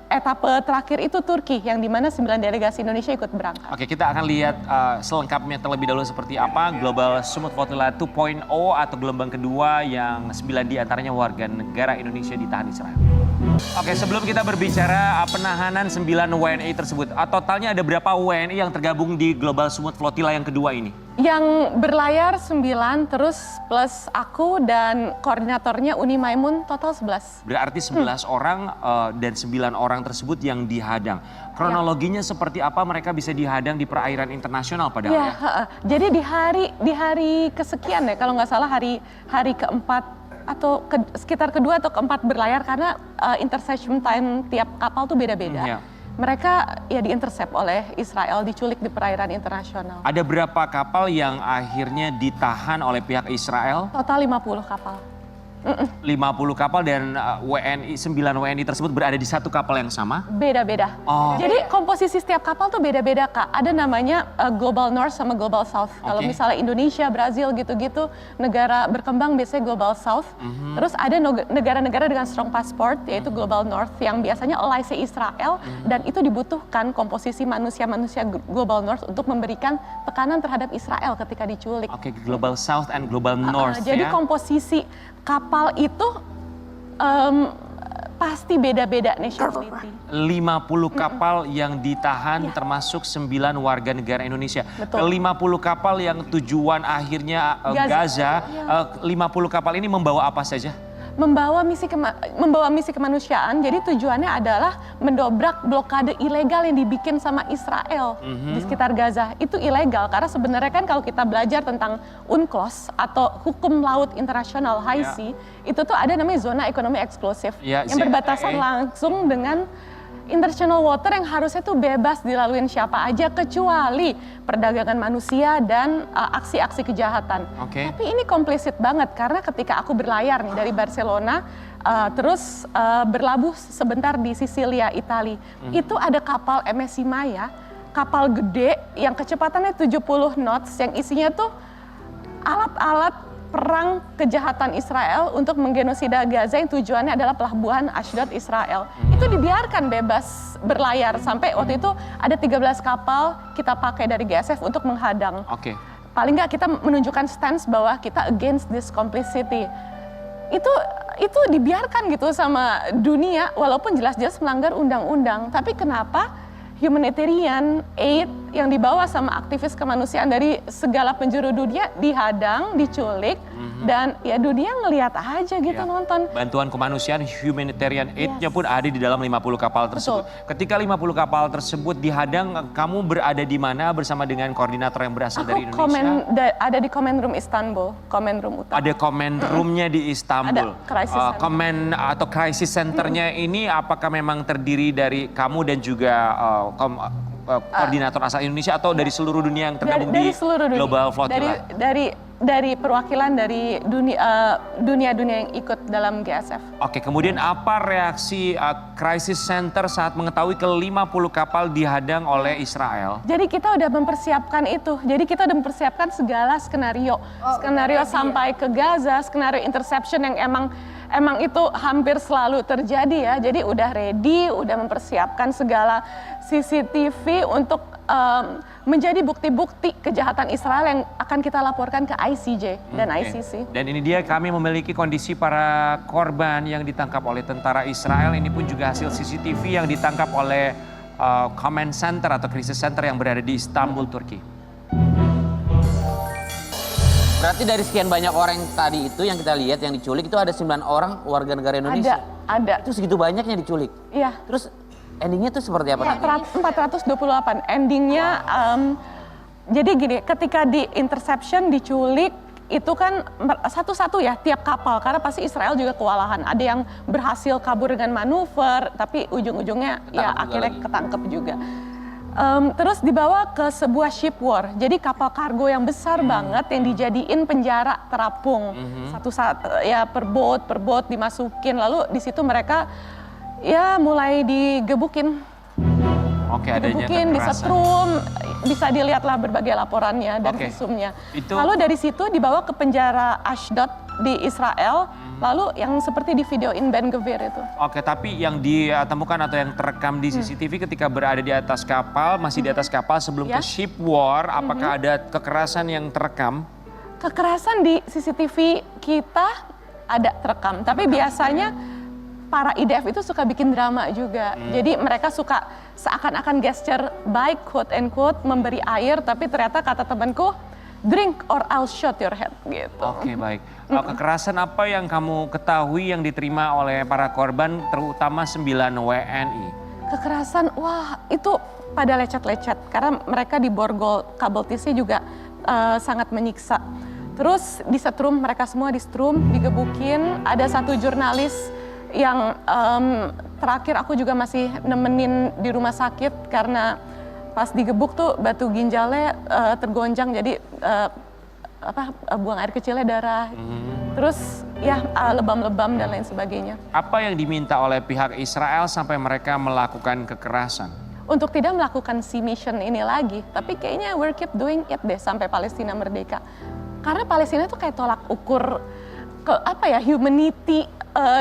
etape terakhir itu Turki yang dimana 9 delegasi Indonesia ikut berangkat. Oke, kita akan lihat selengkapnya terlebih dahulu seperti apa Global Sumut Flotilla 2.0 atau gelombang kedua yang 9 diantaranya warga negara Indonesia ditahan Israel. Oke, sebelum kita berbicara penahanan 9 WNI tersebut, totalnya ada berapa WNI yang tergabung di Global Sumut Flotilla yang kedua ini? Yang berlayar 9, terus plus aku dan koordinatornya Uni Maimun total 11. Berarti 11 orang dan 9 orang tersebut yang dihadang. Kronologinya seperti apa mereka bisa dihadang di perairan internasional padahal Iya, ya? jadi di hari kesekian ya kalau nggak salah hari keempat atau sekitar kedua atau keempat berlayar karena interception time tiap kapal tuh beda-beda. Iya. Mereka ya di-intercept oleh Israel, diculik di perairan internasional. Ada berapa kapal yang akhirnya ditahan oleh pihak Israel? Total 50 kapal. 50 kapal dan 9 WNI tersebut berada di satu kapal yang sama? Beda-beda. Oh. Jadi komposisi setiap kapal tuh beda-beda Kak. Ada namanya Global North sama Global South. Kalau Oke. misalnya Indonesia, Brazil gitu-gitu, negara berkembang biasanya Global South. Terus ada negara-negara dengan strong passport yaitu Global North yang biasanya ally Israel dan itu dibutuhkan komposisi manusia-manusia Global North untuk memberikan tekanan terhadap Israel ketika diculik. Oke, Global South and Global North Jadi ya. komposisi kapal itu pasti beda-beda nationality. 50 kapal yang ditahan termasuk 9 warga negara Indonesia. Betul. 50 kapal yang tujuan akhirnya Gaza, 50 kapal ini membawa apa saja? Membawa misi kemanusiaan. Jadi tujuannya adalah mendobrak blokade ilegal yang dibikin sama Israel di sekitar Gaza. Itu ilegal karena sebenarnya kan kalau kita belajar tentang UNCLOS atau hukum laut internasional High Sea, itu tuh ada namanya zona ekonomi eksklusif Ya, yang berbatasan langsung dengan international water yang harusnya tuh bebas dilaluin siapa aja kecuali perdagangan manusia dan aksi-aksi kejahatan. Oke. Tapi ini komplisit banget karena ketika aku berlayar nih dari Barcelona terus berlabuh sebentar di Sisilia, Italia. Itu ada kapal MSC Maya, kapal gede yang kecepatannya 70 knots yang isinya tuh alat-alat perang kejahatan Israel untuk menggenosida Gaza yang tujuannya adalah pelabuhan Ashdod Israel. Itu dibiarkan bebas berlayar sampai waktu itu ada 13 kapal kita pakai dari GSF untuk menghadang. Oke. Paling nggak kita menunjukkan stance bahwa kita against this complicity. Itu dibiarkan gitu sama dunia walaupun jelas-jelas melanggar undang-undang. Tapi kenapa humanitarian aid yang dibawa sama aktivis kemanusiaan dari segala penjuru dunia dihadang, diculik, dan ya dunia ngelihat aja gitu Ya. nonton. Bantuan kemanusiaan humanitarian aid-nya pun ada di dalam 50 kapal tersebut. Ketika 50 kapal tersebut dihadang, kamu berada di mana bersama dengan koordinator yang berasal dari Indonesia? Ada di Command Room Istanbul, Command Room utama. Ada command room-nya di Istanbul. Ada, crisis center. Command atau crisis center-nya ini apakah memang terdiri dari kamu dan juga koordinator asal Indonesia atau dari seluruh dunia yang tergabung dari di seluruh dunia. Global Flotilla? Dari perwakilan dari dunia yang ikut dalam GSF. Oke, kemudian apa reaksi crisis center saat mengetahui ke-50 kapal dihadang oleh Israel? Jadi kita udah mempersiapkan itu. Jadi kita udah mempersiapkan segala skenario. Skenario sampai ke Gaza, skenario interception yang emang itu hampir selalu terjadi ya. Jadi udah ready, udah mempersiapkan segala CCTV untuk menjadi bukti-bukti kejahatan Israel yang akan kita laporkan ke ICJ dan Oke. ICC. Dan ini dia kami memiliki kondisi para korban yang ditangkap oleh tentara Israel. Ini pun juga hasil CCTV yang ditangkap oleh command center atau crisis center yang berada di Istanbul, Turki. Berarti dari sekian banyak orang yang tadi itu yang kita lihat yang diculik itu ada 9 orang warga negara Indonesia. Ada. Itu segitu banyaknya diculik. Iya. Terus endingnya tuh seperti apa? 428. Endingnya, jadi gini, ketika di interception, diculik, itu kan satu-satu ya tiap kapal. Karena pasti Israel juga kewalahan. Ada yang berhasil kabur dengan manuver, tapi ujung-ujungnya ya akhirnya ketangkep juga. Terus dibawa ke sebuah ship war. Jadi kapal kargo yang besar banget yang dijadiin penjara terapung. Satu-satu ya per boat dimasukin. Lalu di situ mereka ya mulai digebukin. Oke, adanya Digebukin, kekerasan. disetrum, bisa dilihatlah berbagai laporannya dan Oke. visumnya. Itu- Lalu dari situ dibawa ke penjara Ashdod di Israel. Lalu yang seperti di videoin Ben Gvir itu. Oke, tapi yang ditemukan atau yang terekam di CCTV ketika berada di atas kapal, masih di atas kapal sebelum Ya. ke ship war, apakah ada kekerasan yang terekam? Kekerasan di CCTV kita ada terekam, tapi biasanya para IDF itu suka bikin drama juga. Jadi mereka suka seakan-akan gesture baik, quote and quote, memberi air, tapi ternyata kata temanku, drink or I'll shot your head gitu. Oke, baik. Kekerasan apa yang kamu ketahui yang diterima oleh para korban, terutama 9 WNI? Kekerasan, wah itu pada lecet-lecet, karena mereka di borgol kabel TC juga sangat menyiksa. Terus disetrum, mereka semua disetrum, digebukin. Ada satu jurnalis yang terakhir aku juga masih nemenin di rumah sakit karena pas digebuk tuh batu ginjalnya tergonjang, jadi buang air kecilnya darah. Terus ya lebam-lebam dan lain sebagainya. Apa yang diminta oleh pihak Israel sampai mereka melakukan kekerasan? Untuk tidak melakukan si mission ini lagi, tapi kayaknya we're keep doing it deh sampai Palestina merdeka. Karena Palestina tuh kayak tolak ukur ke humanity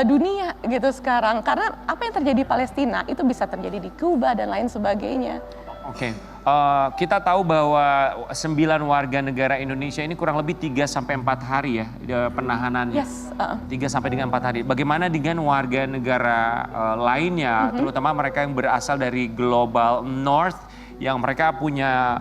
dunia gitu sekarang. Karena apa yang terjadi di Palestina itu bisa terjadi di Kuba dan lain sebagainya. Oke, kita tahu bahwa 9 warga negara Indonesia ini kurang lebih 3-4 hari ya penahanannya. Yes. 3 sampai dengan 4 hari. Bagaimana dengan warga negara lainnya, terutama mereka yang berasal dari Global North, yang mereka punya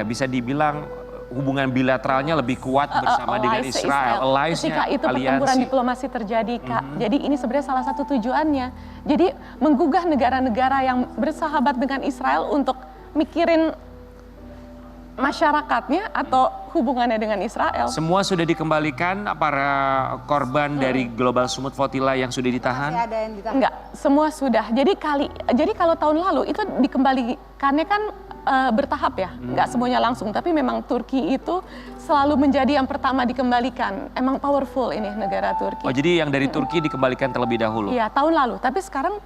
bisa dibilang hubungan bilateralnya lebih kuat bersama dengan allies Israel. Allies-nya, Ketika itu pertempuran aliansi. diplomasi terjadi, Kak. Jadi ini sebenarnya salah satu tujuannya. Jadi menggugah negara-negara yang bersahabat dengan Israel untuk mikirin masyarakatnya atau hubungannya dengan Israel. Semua sudah dikembalikan para korban dari Global Sumut Flotilla yang sudah ditahan? Masih ada yang ditangkap. Enggak, semua sudah. Jadi kalau tahun lalu itu dikembalikannya kan bertahap ya, nggak semuanya langsung. Tapi memang Turki itu selalu menjadi yang pertama dikembalikan. Emang powerful ini negara Turki. Oh, jadi yang dari Turki dikembalikan terlebih dahulu? Iya, tahun lalu. Tapi sekarang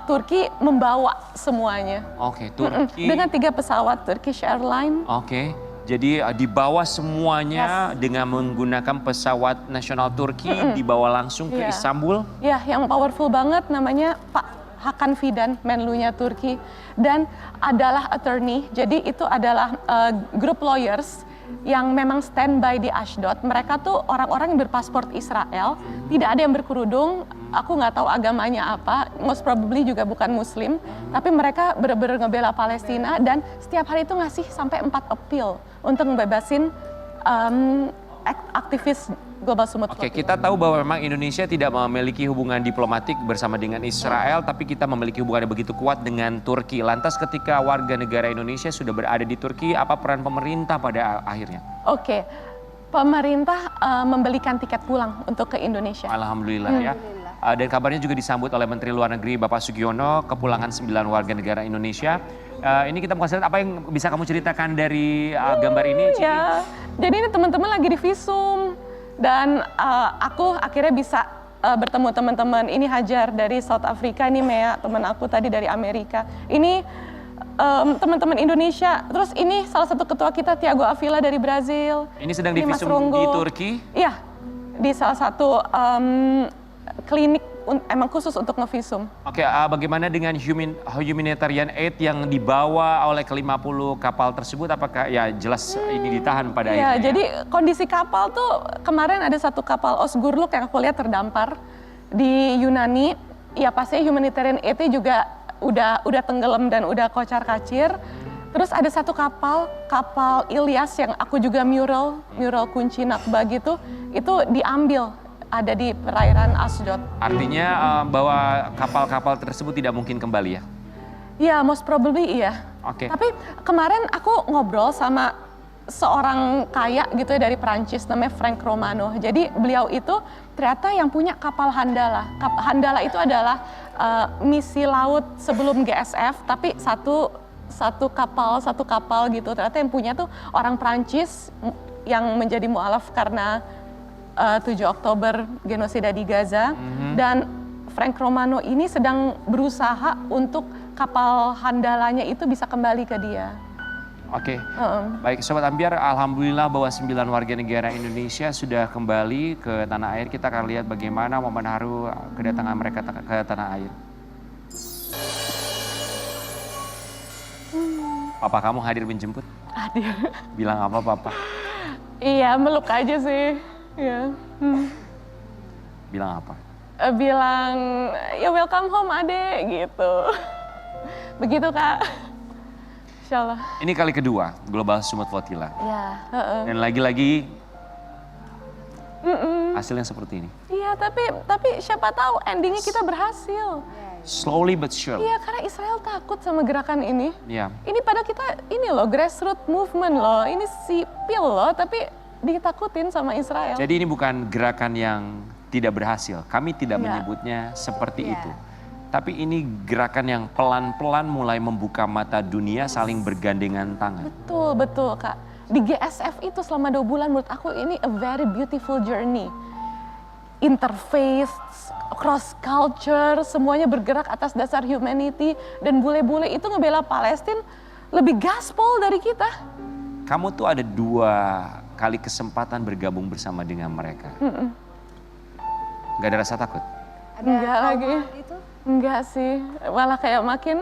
Turki membawa semuanya. Oke, Turki. Dengan 3 pesawat Turkish Airlines. Oke, jadi dibawa semuanya dengan menggunakan pesawat nasional Turki, dibawa langsung ke Iya. Istanbul. Ya, yang powerful banget namanya Pak Hakan Fidan, Menlunya Turki. Dan adalah attorney, jadi itu adalah grup lawyers yang memang standby di Ashdod. Mereka tuh orang-orang yang berpaspor Israel, tidak ada yang berkerudung, aku nggak tahu agamanya apa, most probably juga bukan Muslim, tapi mereka benar-benar ngebela Palestina dan setiap hari itu ngasih sampai 4 appeal untuk ngebebasin aktivis Global Sumut Oke, Flotilla. kita tahu bahwa memang Indonesia tidak memiliki hubungan diplomatik bersama dengan Israel, tapi kita memiliki hubungan yang begitu kuat dengan Turki. Lantas ketika warga negara Indonesia sudah berada di Turki, apa peran pemerintah pada akhirnya? Oke, pemerintah membelikan tiket pulang untuk ke Indonesia. Alhamdulillah ya. Dan kabarnya juga disambut oleh Menteri Luar Negeri Bapak Sugiono, kepulangan 9 warga negara Indonesia. Ini kita mau kasih lihat apa yang bisa kamu ceritakan dari gambar ini, Ciki? Ya, jadi ini teman-teman lagi di visum dan aku akhirnya bisa bertemu teman-teman. Ini Hajar dari South Africa, ini Mea teman aku tadi dari Amerika. Ini teman-teman Indonesia. Terus ini salah satu ketua kita Thiago Avila dari Brazil. Ini sedang Mas divisum Ronggo. di Turki? Iya, di salah satu klinik emang khusus untuk ngevisum. Oke, bagaimana dengan humanitarian aid yang dibawa oleh ke-50 kapal tersebut? Apakah ya jelas ini ditahan pada Ya, akhirnya? jadi kondisi kapal tuh kemarin ada satu kapal Osgurluk yang aku lihat terdampar di Yunani. Ya pasti humanitarian aid juga udah tenggelam dan udah kocar-kacir. Terus ada satu kapal Ilyas yang aku juga mural kunci Nakba gitu, itu diambil, ada di perairan Asdod. Artinya bahwa kapal-kapal tersebut tidak mungkin kembali ya? Ya, most probably iya. Oke. Tapi kemarin aku ngobrol sama seorang kaya gitu ya dari Perancis, namanya Frank Romano. Jadi beliau itu ternyata yang punya kapal Handala. Handala itu adalah misi laut sebelum GSF, tapi satu kapal gitu. Ternyata yang punya tuh orang Perancis yang menjadi mualaf karena 7 Oktober genosida di Gaza. Dan Frank Romano ini sedang berusaha untuk kapal Handalanya itu bisa kembali ke dia. Oke, baik Sobat Ambiar, alhamdulillah bahwa 9 warga negara Indonesia sudah kembali ke tanah air. Kita akan lihat bagaimana momen haru kedatangan mereka ke tanah air. Papa kamu hadir menjemput? Hadir. Bilang apa Papa? Iya, meluk aja sih. Ya. Bilang apa? Bilang, ya welcome home adek gitu. Begitu Kak. Insya Allah. Ini kali kedua Global Sumut Flotilla. Ya, Dan lagi-lagi hasilnya seperti ini. Iya, tapi siapa tahu endingnya kita berhasil. Slowly but surely. Iya, karena Israel takut sama gerakan ini. Iya. Ini pada kita, ini loh, grassroots movement loh. Ini sipil loh, tapi ditakutin sama Israel. Jadi ini bukan gerakan yang tidak berhasil. Kami tidak Iya. menyebutnya seperti Iya. itu. Tapi ini gerakan yang pelan-pelan mulai membuka mata dunia saling bergandengan tangan. Betul Kak. Di GSF itu selama 2 bulan menurut aku ini a very beautiful journey. Interfaith, cross culture, semuanya bergerak atas dasar humanity. Dan bule-bule itu ngebela Palestina lebih gaspol dari kita. Kamu tuh ada 2 kali kesempatan bergabung bersama dengan mereka. Gak ada rasa takut? Enggak lagi. Itu Enggak sih, malah kayak makin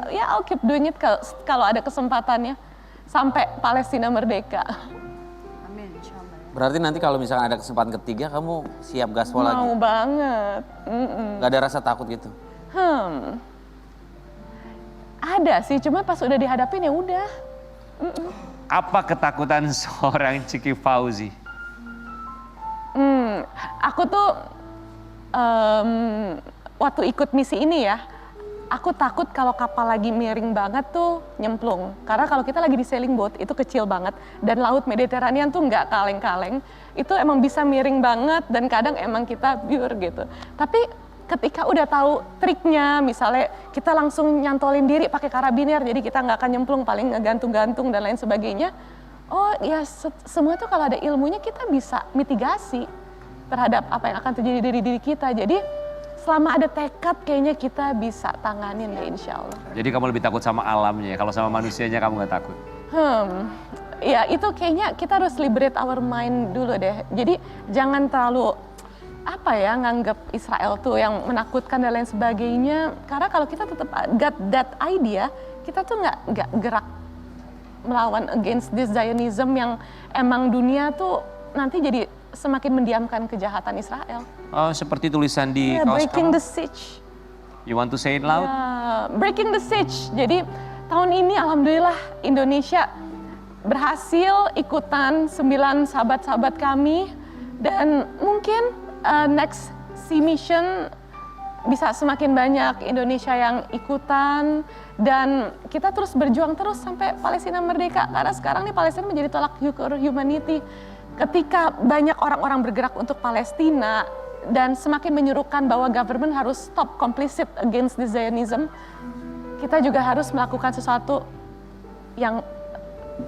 ya I'll keep doing it kalau ada kesempatannya sampai Palestina merdeka. amin, insyaallah. Berarti nanti kalau misalnya ada kesempatan ketiga, kamu siap gaspol lagi? Mau banget. Gak ada rasa takut gitu? Ada sih, cuma pas udah dihadapin ya udah. Apa ketakutan seorang Ciki Fauzi? Aku tuh waktu ikut misi ini ya, aku takut kalau kapal lagi miring banget tuh nyemplung. Karena kalau kita lagi di sailing boat itu kecil banget dan laut Mediterranean tuh nggak kaleng-kaleng. Itu emang bisa miring banget dan kadang emang kita biur gitu. Tapi ketika udah tahu triknya, misalnya kita langsung nyantolin diri pakai karabiner, jadi kita nggak akan nyemplung, paling ngegantung-gantung dan lain sebagainya. Oh ya semua tuh kalau ada ilmunya kita bisa mitigasi terhadap apa yang akan terjadi dari diri kita. Jadi selama ada tekad kayaknya kita bisa tanganin ya insya Allah. Jadi kamu lebih takut sama alamnya, kalau sama manusianya kamu gak takut? Ya itu kayaknya kita harus liberate our mind dulu deh. Jadi jangan terlalu nganggap Israel tuh yang menakutkan dan lain sebagainya. Karena kalau kita tetap got that idea, kita tuh nggak gerak melawan against this Zionism yang emang dunia tuh nanti jadi semakin mendiamkan kejahatan Israel. Oh, seperti tulisan di Yeah, kaos breaking kamu? the siege. You want to say it loud? Breaking the siege. Jadi tahun ini alhamdulillah Indonesia berhasil ikutan 9 sahabat-sahabat kami dan mungkin next Sea Mission bisa semakin banyak Indonesia yang ikutan dan kita terus berjuang terus sampai Palestina merdeka karena sekarang nih Palestina menjadi tolak ukur humanity. Ketika banyak orang-orang bergerak untuk Palestina dan semakin menyuruhkan bahwa government harus stop complicit against the Zionism, kita juga harus melakukan sesuatu yang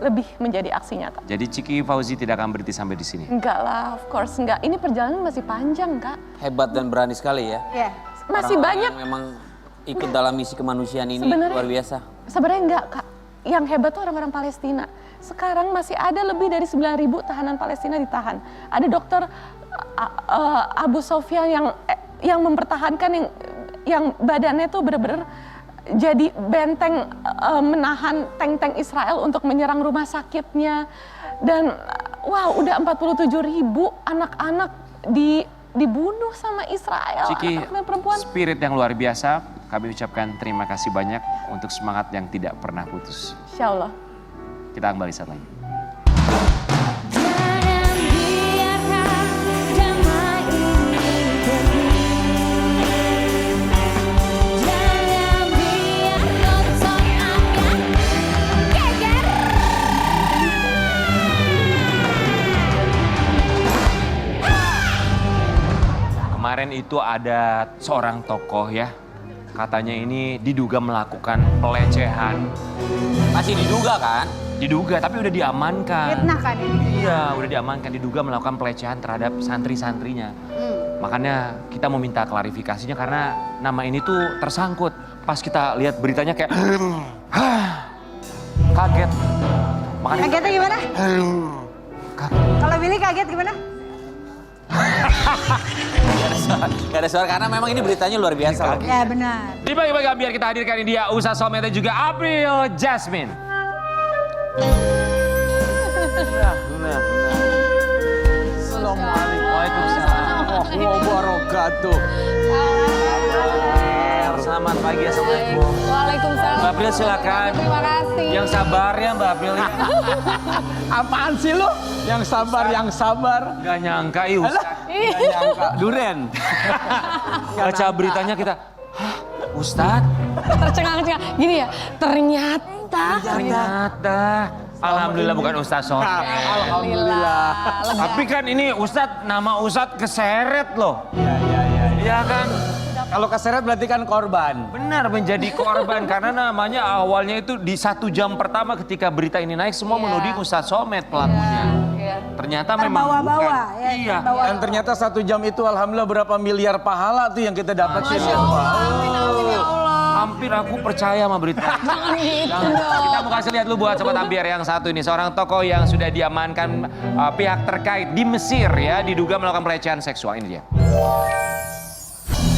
lebih menjadi aksi nyata. Jadi Ciki Fauzi tidak akan berhenti sampai di sini? Enggak lah, of course enggak. Ini perjalanan masih panjang, Kak. Hebat dan berani sekali ya. Iya. Masih Orang-orang banyak. yang memang ikut dalam misi kemanusiaan ini Sebenarnya- luar biasa. Sebenarnya enggak, Kak. Yang hebat tuh orang-orang Palestina. Sekarang masih ada lebih dari 9.000 tahanan Palestina ditahan. Ada dokter Abu Sofyan yang yang mempertahankan yang badannya tuh bener-bener jadi benteng menahan tank-tank Israel untuk menyerang rumah sakitnya. Dan wow, udah 47.000 anak-anak dibunuh sama Israel, Ciki, anak dan perempuan. spirit yang luar biasa. Kami ucapkan terima kasih banyak untuk semangat yang tidak pernah putus. Insya Allah. Kita kembali saat lagi. Jangan biarkan damai ini pergi. Jangan biar nonton angin geger. Kemarin itu ada seorang tokoh ya, katanya ini diduga melakukan pelecehan. Masih diduga kan? Diduga, tapi udah diamankan. Fitnah kan ini. Iya, udah diamankan, diduga melakukan pelecehan terhadap santri-santrinya. Makanya kita mau minta klarifikasinya karena nama ini tuh tersangkut. Pas kita lihat beritanya kayak kaget. Makanya Kagetnya gimana? kaget. Kalau Billy kaget gimana? Gak ada suara karena memang ini beritanya luar biasa loh. Ya benar. Di bagi-bagi biar kita hadirkan ini dia Ustaz Somad dan juga April Jasmine. Assalamualaikum Waalaikumsalam. warahmatullahi wabarakatuh. Selamat pagi, Assalamualaikum. Waalaikumsalam. Mbak April silakan. Terima kasih. Yang sabar ya Mbak April. Apaan sih lu? Yang sabar, yang sabar. Gak nyangka ya Ustaz. Nggak nyangka. Duren. Baca beritanya kita, hah Ustaz? Tercengang-cengang. Gini ya, ternyata. Alhamdulillah bukan Ustaz Somad. Alhamdulillah. Tapi kan ini Ustaz, nama Ustaz keseret loh. Ya. Iya kan? Kalau keseret berarti kan korban. Benar menjadi korban karena namanya awalnya itu di 1 jam pertama ketika berita ini naik semua menuding Ustaz Somad pelakunya. Ternyata memang Terbawa-bawa, bukan. ya, Iya. terbawa. Dan ternyata 1 jam itu alhamdulillah berapa miliar pahala tuh yang kita dapat. Masya Allah. Amin, amin ya Allah. Hampir aku percaya sama berita. Jangan gitu dong. Kita mau kasih lihat lu buat Sobat Ambiar yang satu ini. Seorang tokoh yang sudah diamankan pihak terkait di Mesir ya. Diduga melakukan pelecehan seksual. Ini dia.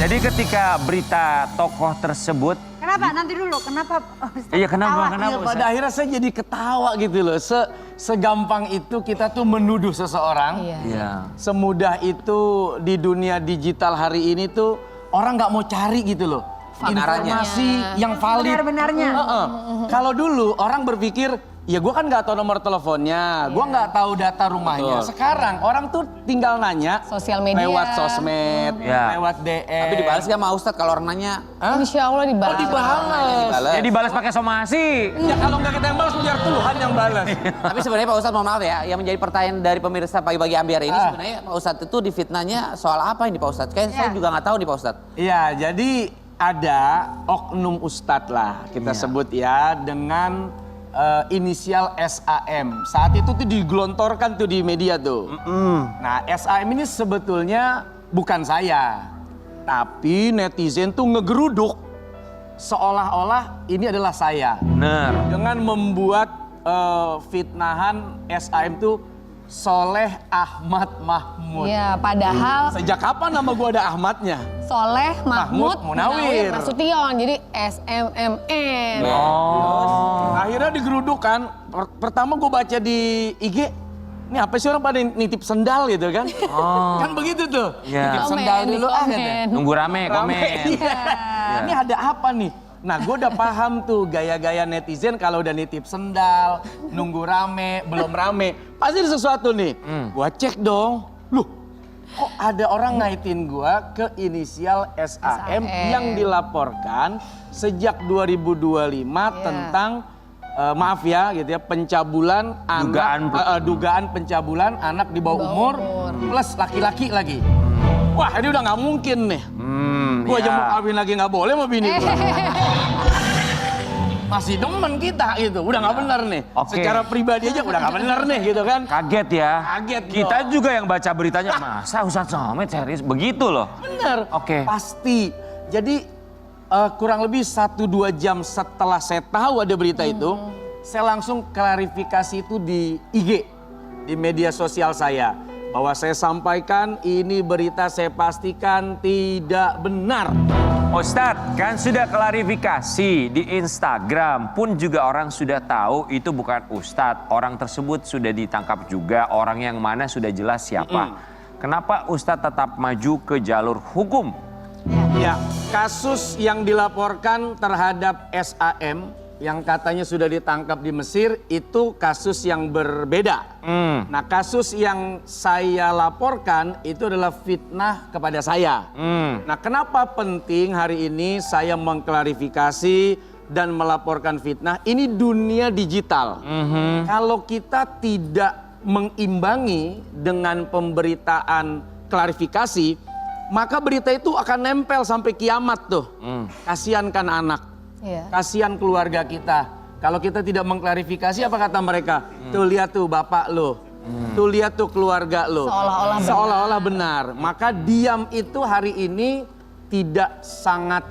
Jadi ketika berita tokoh tersebut. Kenapa? Nanti dulu. Kenapa? Iya kenapa? Iya, pada akhirnya saya jadi ketawa gitu loh. Segampang itu kita tuh menuduh seseorang. Iya. Semudah itu di dunia digital hari ini tuh orang nggak mau cari gitu loh. Informasi yang valid. Benar-benarnya. Kalau dulu orang berpikir, ya gue kan nggak tahu nomor teleponnya, gue nggak tahu data rumahnya. Sekarang orang tuh tinggal nanya Sosial media. lewat sosmed, Ya. lewat DM. Tapi dibalas gak sama Ustadz kalau orang nanya? Insya Allah dibalas. Dibalas. Ya dibalas pakai somasi. Ya kalau nggak kita yang balas, biar Tuhan yang balas. Tapi sebenarnya Pak Ustadz mohon maaf ya, yang menjadi pertanyaan dari pemirsa pagi-pagi Ambiar ini sebenarnya Pak Ustadz itu difitnahnya soal apa ini Pak Ustadz? Kayak saya juga nggak tahu nih Pak Ustadz. Iya, jadi ada oknum ustadz lah kita sebut ya dengan inisial SAM. Saat itu tuh digelontorkan tuh di media tuh. Nah, SAM ini sebetulnya bukan saya. Tapi netizen tuh ngegeruduk seolah-olah ini adalah saya. Benar. Dengan membuat fitnahan SAM tuh Soleh Ahmad Mahmud. Ya, padahal Sejak kapan nama gua ada Ahmadnya? Soleh Mahmud Munawir. Nasution. Jadi SMMN. Akhirnya digeruduk kan. Pertama gue baca di IG, ini apa sih orang pada nitip sendal gitu kan? Kan begitu tuh. Iya. Nitip sendal dulu katanya. Nunggu rame komen. Iya. Ini ada apa nih? Nah gue udah paham tuh gaya-gaya netizen kalau udah nitip sendal, nunggu rame, belum rame. Pasti ada sesuatu nih. Gue cek dong. Loh kok ada orang ngaitin gue ke inisial SAM yang dilaporkan sejak 2025 tentang maaf ya gitu ya pencabulan dugaan pencabulan anak di bawah umur plus laki-laki lagi. Wah ini udah nggak mungkin nih. Gue aja mau kawin lagi nggak boleh sama bini gue. Masih demen kita gitu, udah nggak bener nih. Oke. Secara pribadi aja udah nggak bener nih gitu kan. Kaget ya. Kaget Kita dong. juga yang baca beritanya, masa Ustaz Somad serius begitu loh. Bener. Oke. Pasti. Jadi kurang lebih 1-2 jam setelah saya tahu ada berita itu, saya langsung klarifikasi itu di IG, di media sosial saya. bahwa saya sampaikan ini berita saya pastikan tidak benar. Ustadz, kan sudah klarifikasi di Instagram pun juga orang sudah tahu itu bukan Ustadz. Orang tersebut sudah ditangkap juga, orang yang mana sudah jelas siapa. Kenapa Ustadz tetap maju ke jalur hukum? Ya, kasus yang dilaporkan terhadap SAM yang katanya sudah ditangkap di Mesir itu kasus yang berbeda. Nah, kasus yang saya laporkan itu adalah fitnah kepada saya. Nah, kenapa penting hari ini saya mengklarifikasi dan melaporkan fitnah? Ini dunia digital. Kalau kita tidak mengimbangi dengan pemberitaan klarifikasi, maka berita itu akan nempel sampai kiamat tuh. Kasihan kan anak. Kasihan keluarga kita. Kalau kita tidak mengklarifikasi, apa kata mereka? Tuh lihat tuh bapak lo. Tuh lihat tuh keluarga lo. Seolah-olah benar. Maka diam itu hari ini tidak sangat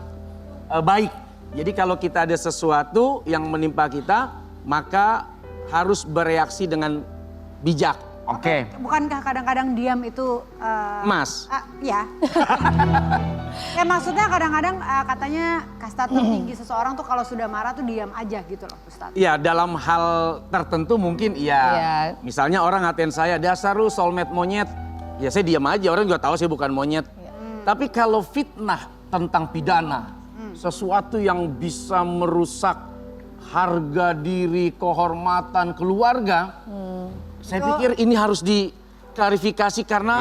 baik. Jadi kalau kita ada sesuatu yang menimpa kita, maka harus bereaksi dengan bijak. Oke. Bukankah kadang-kadang diam itu... Mas. Ya. Ya maksudnya kadang-kadang katanya kasta tertinggi seseorang tuh kalau sudah marah tuh diam aja gitu loh Ustadz. Ya dalam hal tertentu mungkin iya. Misalnya orang ngatain saya, dasar lu soulmate monyet. Ya saya diam aja, orang juga tahu saya bukan monyet. Tapi kalau fitnah tentang pidana, sesuatu yang bisa merusak harga diri, kehormatan keluarga, saya pikir ini harus diklarifikasi karena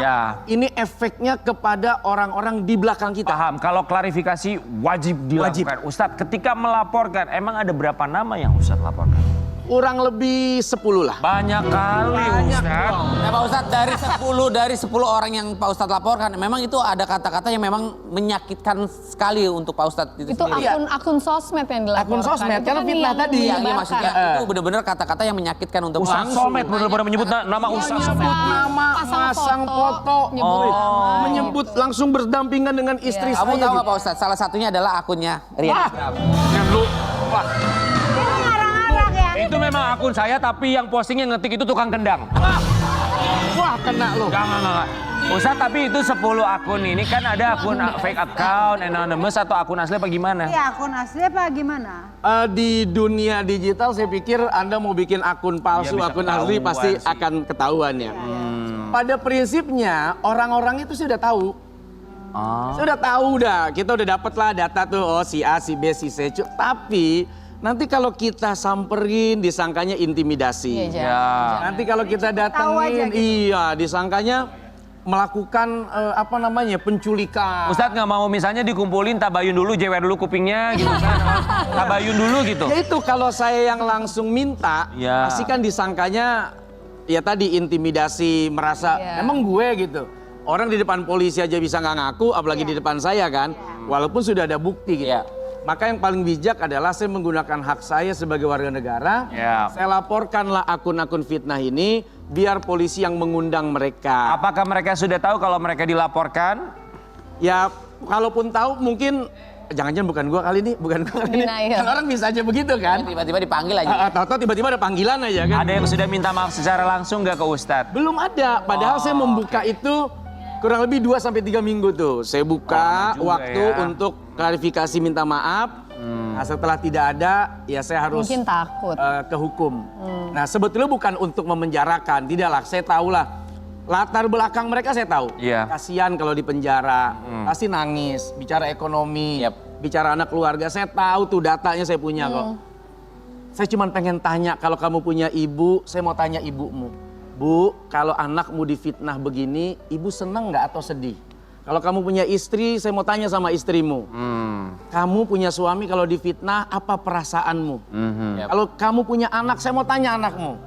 ini efeknya kepada orang-orang di belakang kita. Paham, kalau klarifikasi wajib dilakukan. Ustadz, ketika melaporkan, emang ada berapa nama yang Ustadz laporkan? Kurang lebih 10 lah. Banyak kali Ustadz. Nah Pak Ustadz, dari 10 orang yang Pak Ustadz laporkan, memang itu ada kata-kata yang memang menyakitkan sekali untuk Pak Ustadz itu sendiri. akun sosmed yang dilaporkan. Akun sosmed, karena fitnah tadi. Iya, maksudnya itu benar-benar kata-kata yang menyakitkan untuk Ustadz Somet benar-benar menyebut nama Ustadz Somet. Nama, masang foto, menyebut langsung berdampingan dengan istri saya. Kamu tahu nggak Pak Ustadz, salah satunya adalah akunnya Rian. Itu memang akun saya, tapi yang postingnya ngetik itu tukang kendang. Wah, kena lo. Jangan. Ustadz, tapi itu 10 akun ini kan ada akun fake account, anonymous atau akun asli apa gimana? Iya akun asli apa gimana? Di dunia digital saya pikir Anda mau bikin akun palsu, Iya, bisa akun asli ketahuan pasti sih. akan ketahuan ya. Pada prinsipnya orang-orang itu sudah tahu. Sudah tahu dah, kita udah dapet lah data tuh, oh si A, si B, si C. Tapi nanti kalau kita samperin disangkanya intimidasi. Nanti kalau kita datengin, disangkanya melakukan penculikan. Ustadz nggak mau misalnya dikumpulin tabayun dulu, jewer dulu kupingnya gitu. Tabayun dulu gitu. Ya itu kalau saya yang langsung minta, pasti kan disangkanya ya tadi intimidasi, merasa emang gue gitu. Orang di depan polisi aja bisa nggak ngaku, apalagi di depan saya kan. Walaupun sudah ada bukti gitu. Maka yang paling bijak adalah saya menggunakan hak saya sebagai warga negara. Saya laporkanlah akun-akun fitnah ini biar polisi yang mengundang mereka. Apakah mereka sudah tahu kalau mereka dilaporkan? Ya, kalaupun tahu mungkin jangan-jangan bukan gua kali ini, bukan gua kali ini. Kan orang bisa aja begitu kan? Tiba-tiba dipanggil aja. Tahu-tahu tiba-tiba ada panggilan aja kan? Ada yang sudah minta maaf secara langsung nggak ke Ustadz? Belum ada, padahal saya membuka itu kurang lebih 2-3 minggu tuh. Saya buka waktu untuk klarifikasi minta maaf. Nah setelah tidak ada, ya saya harus Mungkin takut. ke hukum. Nah sebetulnya bukan untuk memenjarakan, tidaklah. Saya tahulah latar belakang mereka saya tahu. Kasihan kalau di penjara, pasti nangis. Bicara ekonomi, bicara anak keluarga, saya tahu tuh datanya saya punya kok. Saya cuma pengen tanya, kalau kamu punya ibu, saya mau tanya ibumu. Bu, kalau anakmu difitnah begini, ibu seneng nggak atau sedih? Kalau kamu punya istri, saya mau tanya sama istrimu. Kamu punya suami kalau difitnah, apa perasaanmu? Kalau kamu punya anak, saya mau tanya anakmu.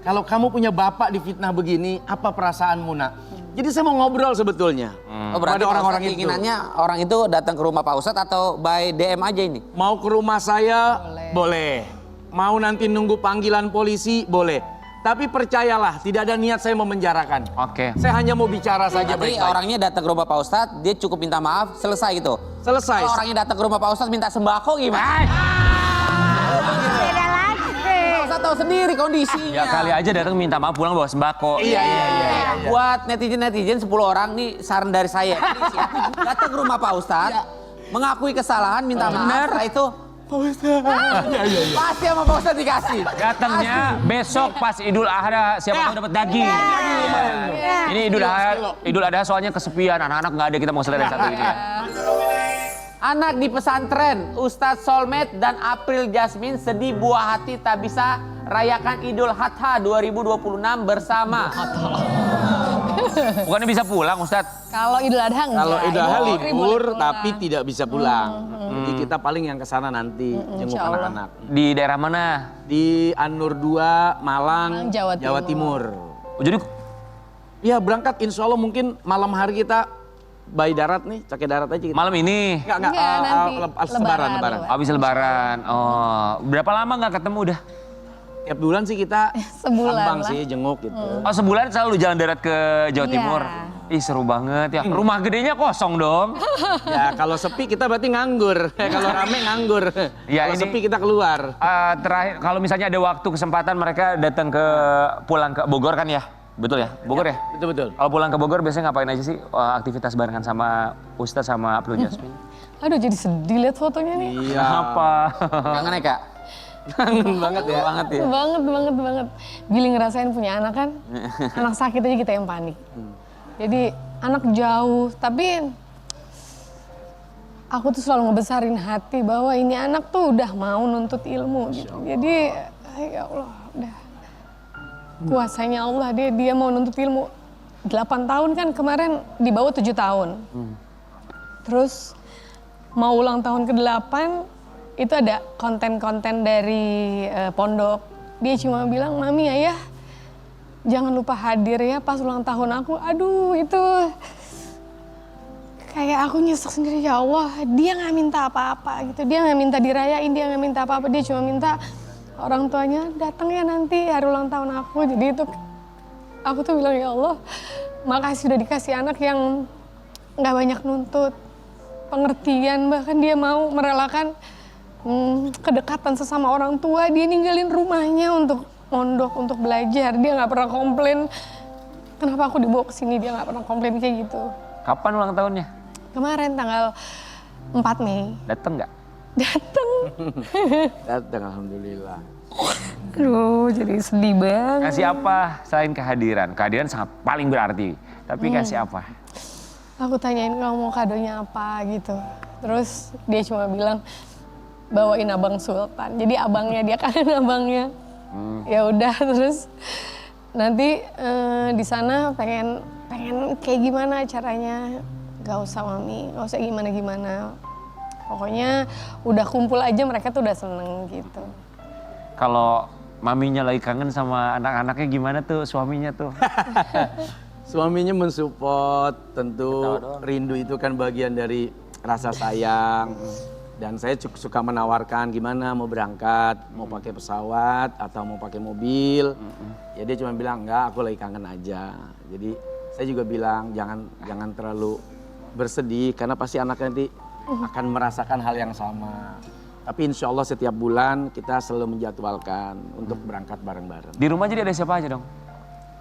Kalau kamu punya bapak difitnah begini, apa perasaanmu nak? Jadi saya mau ngobrol sebetulnya. Oh, berarti pada orang-orang itu. keinginannya orang itu datang ke rumah Pak Ustadz atau by DM aja ini? Mau ke rumah saya, boleh. Mau nanti nunggu panggilan polisi, boleh. Tapi percayalah, tidak ada niat saya memenjarakan. Saya hanya mau bicara saja Berarti baik-baik. orangnya datang ke rumah Pak Ustadz, dia cukup minta maaf, selesai gitu? Selesai. Kalau orangnya datang ke rumah Pak Ustadz minta sembako gimana? Beda lagi. Pak Ustadz tahu sendiri kondisinya. Ya kali aja datang minta maaf pulang bawa sembako. Iya. Buat netizen 10 orang nih saran dari saya. Please ya, datang ke rumah Pak Ustadz, mengakui kesalahan, minta maaf, setelah itu Pak Ustadz. Pasti sama Pak Ustadz dikasih. Datangnya besok pas Idul Adha, siapa tahu dapat daging. Ini Idul Adha soalnya kesepian, anak-anak nggak ada, kita mau selesai satu ini ya. Anak di pesantren, Ustadz Solmed dan April Jasmine sedih buah hati tak bisa rayakan Idul Adha 2026 bersama. Bukannya bisa pulang Ustadz? Kalau Idul Adha enggak. Kalau Idul Adha Idul Fitri libur boleh pulang. tapi tidak bisa pulang. Jadi kita paling yang ke sana nanti jenguk insya Allah. anak-anak. Di daerah mana? Di An-Nur 2, Malang, Jawa Jawa Timur. Oh, jadi Ya berangkat insya Allah mungkin malam hari kita by darat nih, pakai darat aja kita. malam ini Enggak, Enggak, nanti lebaran. habis lebaran. Oh, berapa lama nggak ketemu udah? Tiap bulan sih kita Sebulan sambang lah. sih, jenguk gitu. Oh, sebulan selalu jalan darat ke Jawa Iya. Timur. Ih, seru banget ya. Rumah gedenya kosong dong. Ya kalau sepi kita berarti nganggur. Kalau rame nganggur. Ya, Kalau ini- sepi kita keluar. Terakhir, kalau misalnya ada waktu kesempatan mereka datang pulang ke Bogor kan ya? Betul ya? Bogor ya? Betul-betul. Kalau pulang ke Bogor biasanya ngapain aja sih aktivitas barengan sama Ustadz sama April Jasmine? Aduh jadi sedih lihat fotonya nih. Iya. Apa? Kangen ya Kak? Kangen banget ya. Banget ya. Banget. Billy ngerasain punya anak kan, anak sakit aja kita yang panik. Jadi anak jauh, tapi aku tuh selalu ngebesarin hati bahwa ini anak tuh udah mau nuntut ilmu gitu. Jadi ya Allah, udah kuasanya Allah, dia mau nuntut ilmu. 8 tahun kan kemarin, di bawah 7 tahun. Terus mau ulang tahun ke-8 itu ada konten-konten dari pondok. Dia cuma bilang, "Mami, Ayah, jangan lupa hadir ya pas ulang tahun aku." Aduh, itu kayak aku nyesek sendiri, ya Allah. Dia nggak minta apa-apa gitu. Dia nggak minta dirayain, dia nggak minta apa-apa. Dia cuma minta orang tuanya datang ya nanti hari ulang tahun aku. Jadi itu aku tuh bilang, ya Allah, makasih udah dikasih anak yang nggak banyak nuntut, pengertian, bahkan dia mau merelakan kedekatan sesama orang tua. Dia ninggalin rumahnya untuk mondok, untuk belajar. Dia nggak pernah komplain, kenapa aku dibawa ke sini, dia nggak pernah komplain kayak gitu. Kapan ulang tahunnya? Kemarin tanggal 4 Mei. Dateng nggak? Dateng. Datang alhamdulillah. Aduh, jadi sedih banget. Kasih apa selain kehadiran? Kehadiran sangat paling berarti. Tapi kasih apa? Aku tanyain kamu mau kadonya apa gitu. Terus dia cuma bilang bawain Abang Sultan. Jadi abangnya dia kangen abangnya. Ya udah, terus nanti di sana pengen kayak gimana caranya? Gak usah Mami, gak usah gimana-gimana. Pokoknya udah kumpul aja mereka tuh udah seneng gitu. Kalau maminya lagi kangen sama anak-anaknya gimana tuh suaminya tuh? Suaminya mensupport, tentu rindu itu kan bagian dari rasa sayang. Dan saya suka menawarkan gimana mau berangkat, mau pakai pesawat atau mau pakai mobil. Ya dia cuma bilang enggak, aku lagi kangen aja. Jadi saya juga bilang jangan terlalu bersedih karena pasti anaknya nanti akan merasakan hal yang sama. Tapi insya Allah setiap bulan kita selalu menjadwalkan untuk berangkat bareng-bareng. Di rumah jadi ada siapa aja dong?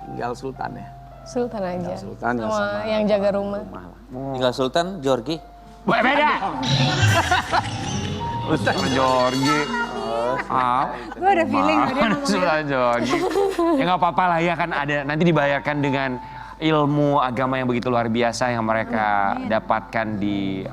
Tinggal Sultan ya. Sultan aja. Sultan ya sama yang jaga rumah. lah. Tinggal Sultan, Jorgi. Beda! Ustadz Jorgi. Gue ada feeling tadi Mana Sultan Jorgi? Ya nggak apa-apa lah ya, kan ada nanti dibayarkan dengan ilmu agama yang begitu luar biasa yang mereka dapatkan di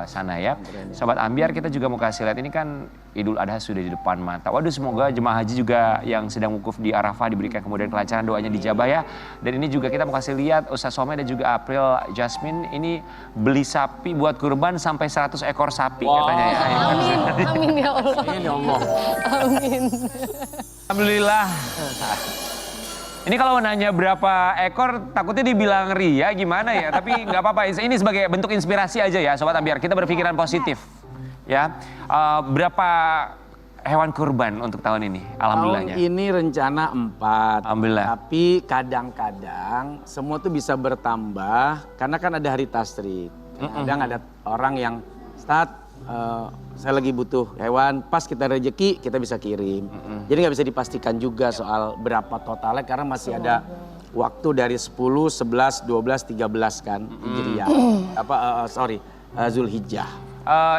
sana ya. Sobat Ambiar, kita juga mau kasih lihat ini kan Idul Adha sudah di depan mata. Waduh, semoga jemaah haji juga yang sedang wukuf di Arafah diberikan kemudian kelancaran, doanya dijabah ya. Dan ini juga kita mau kasih lihat Ustaz Somai dan juga April Jasmine ini beli sapi buat kurban sampai 100 ekor sapi katanya ya. Amin, amin ya Allah. Amin ya Allah. Amin. Alhamdulillah. Ini kalau nanya berapa ekor takutnya dibilang ria gimana ya, tapi nggak apa-apa. Ini sebagai bentuk inspirasi aja ya Sobat Ambiar, kita berpikiran positif. Ya, berapa hewan kurban untuk tahun ini? Alhamdulillahnya. Tahun ini rencana 4. Alhamdulillah. Tapi kadang-kadang semua tuh bisa bertambah karena kan ada hari tasrik. Kadang ada orang yang Ustadz saya lagi butuh hewan, pas kita rezeki kita bisa kirim. Jadi nggak bisa dipastikan juga soal berapa totalnya karena masih ada waktu dari 10, 11, 12, 13 kan Hijriah. Zulhijjah.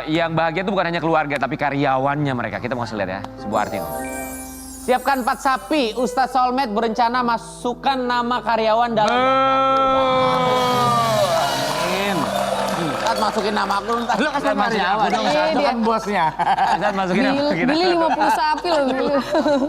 Yang bahagia itu bukan hanya keluarga tapi karyawannya mereka. Kita mau kasih lihat ya sebuah artikel. Siapkan 4 sapi, Ustadz Solmed berencana masukkan nama karyawan dalam... Amin. Ustadz masukin nama aku, ntar. Lo kasih karyawan dong, Ustadz, kan bosnya. Ustadz masukin nama kita. Beli 50 sapi loh.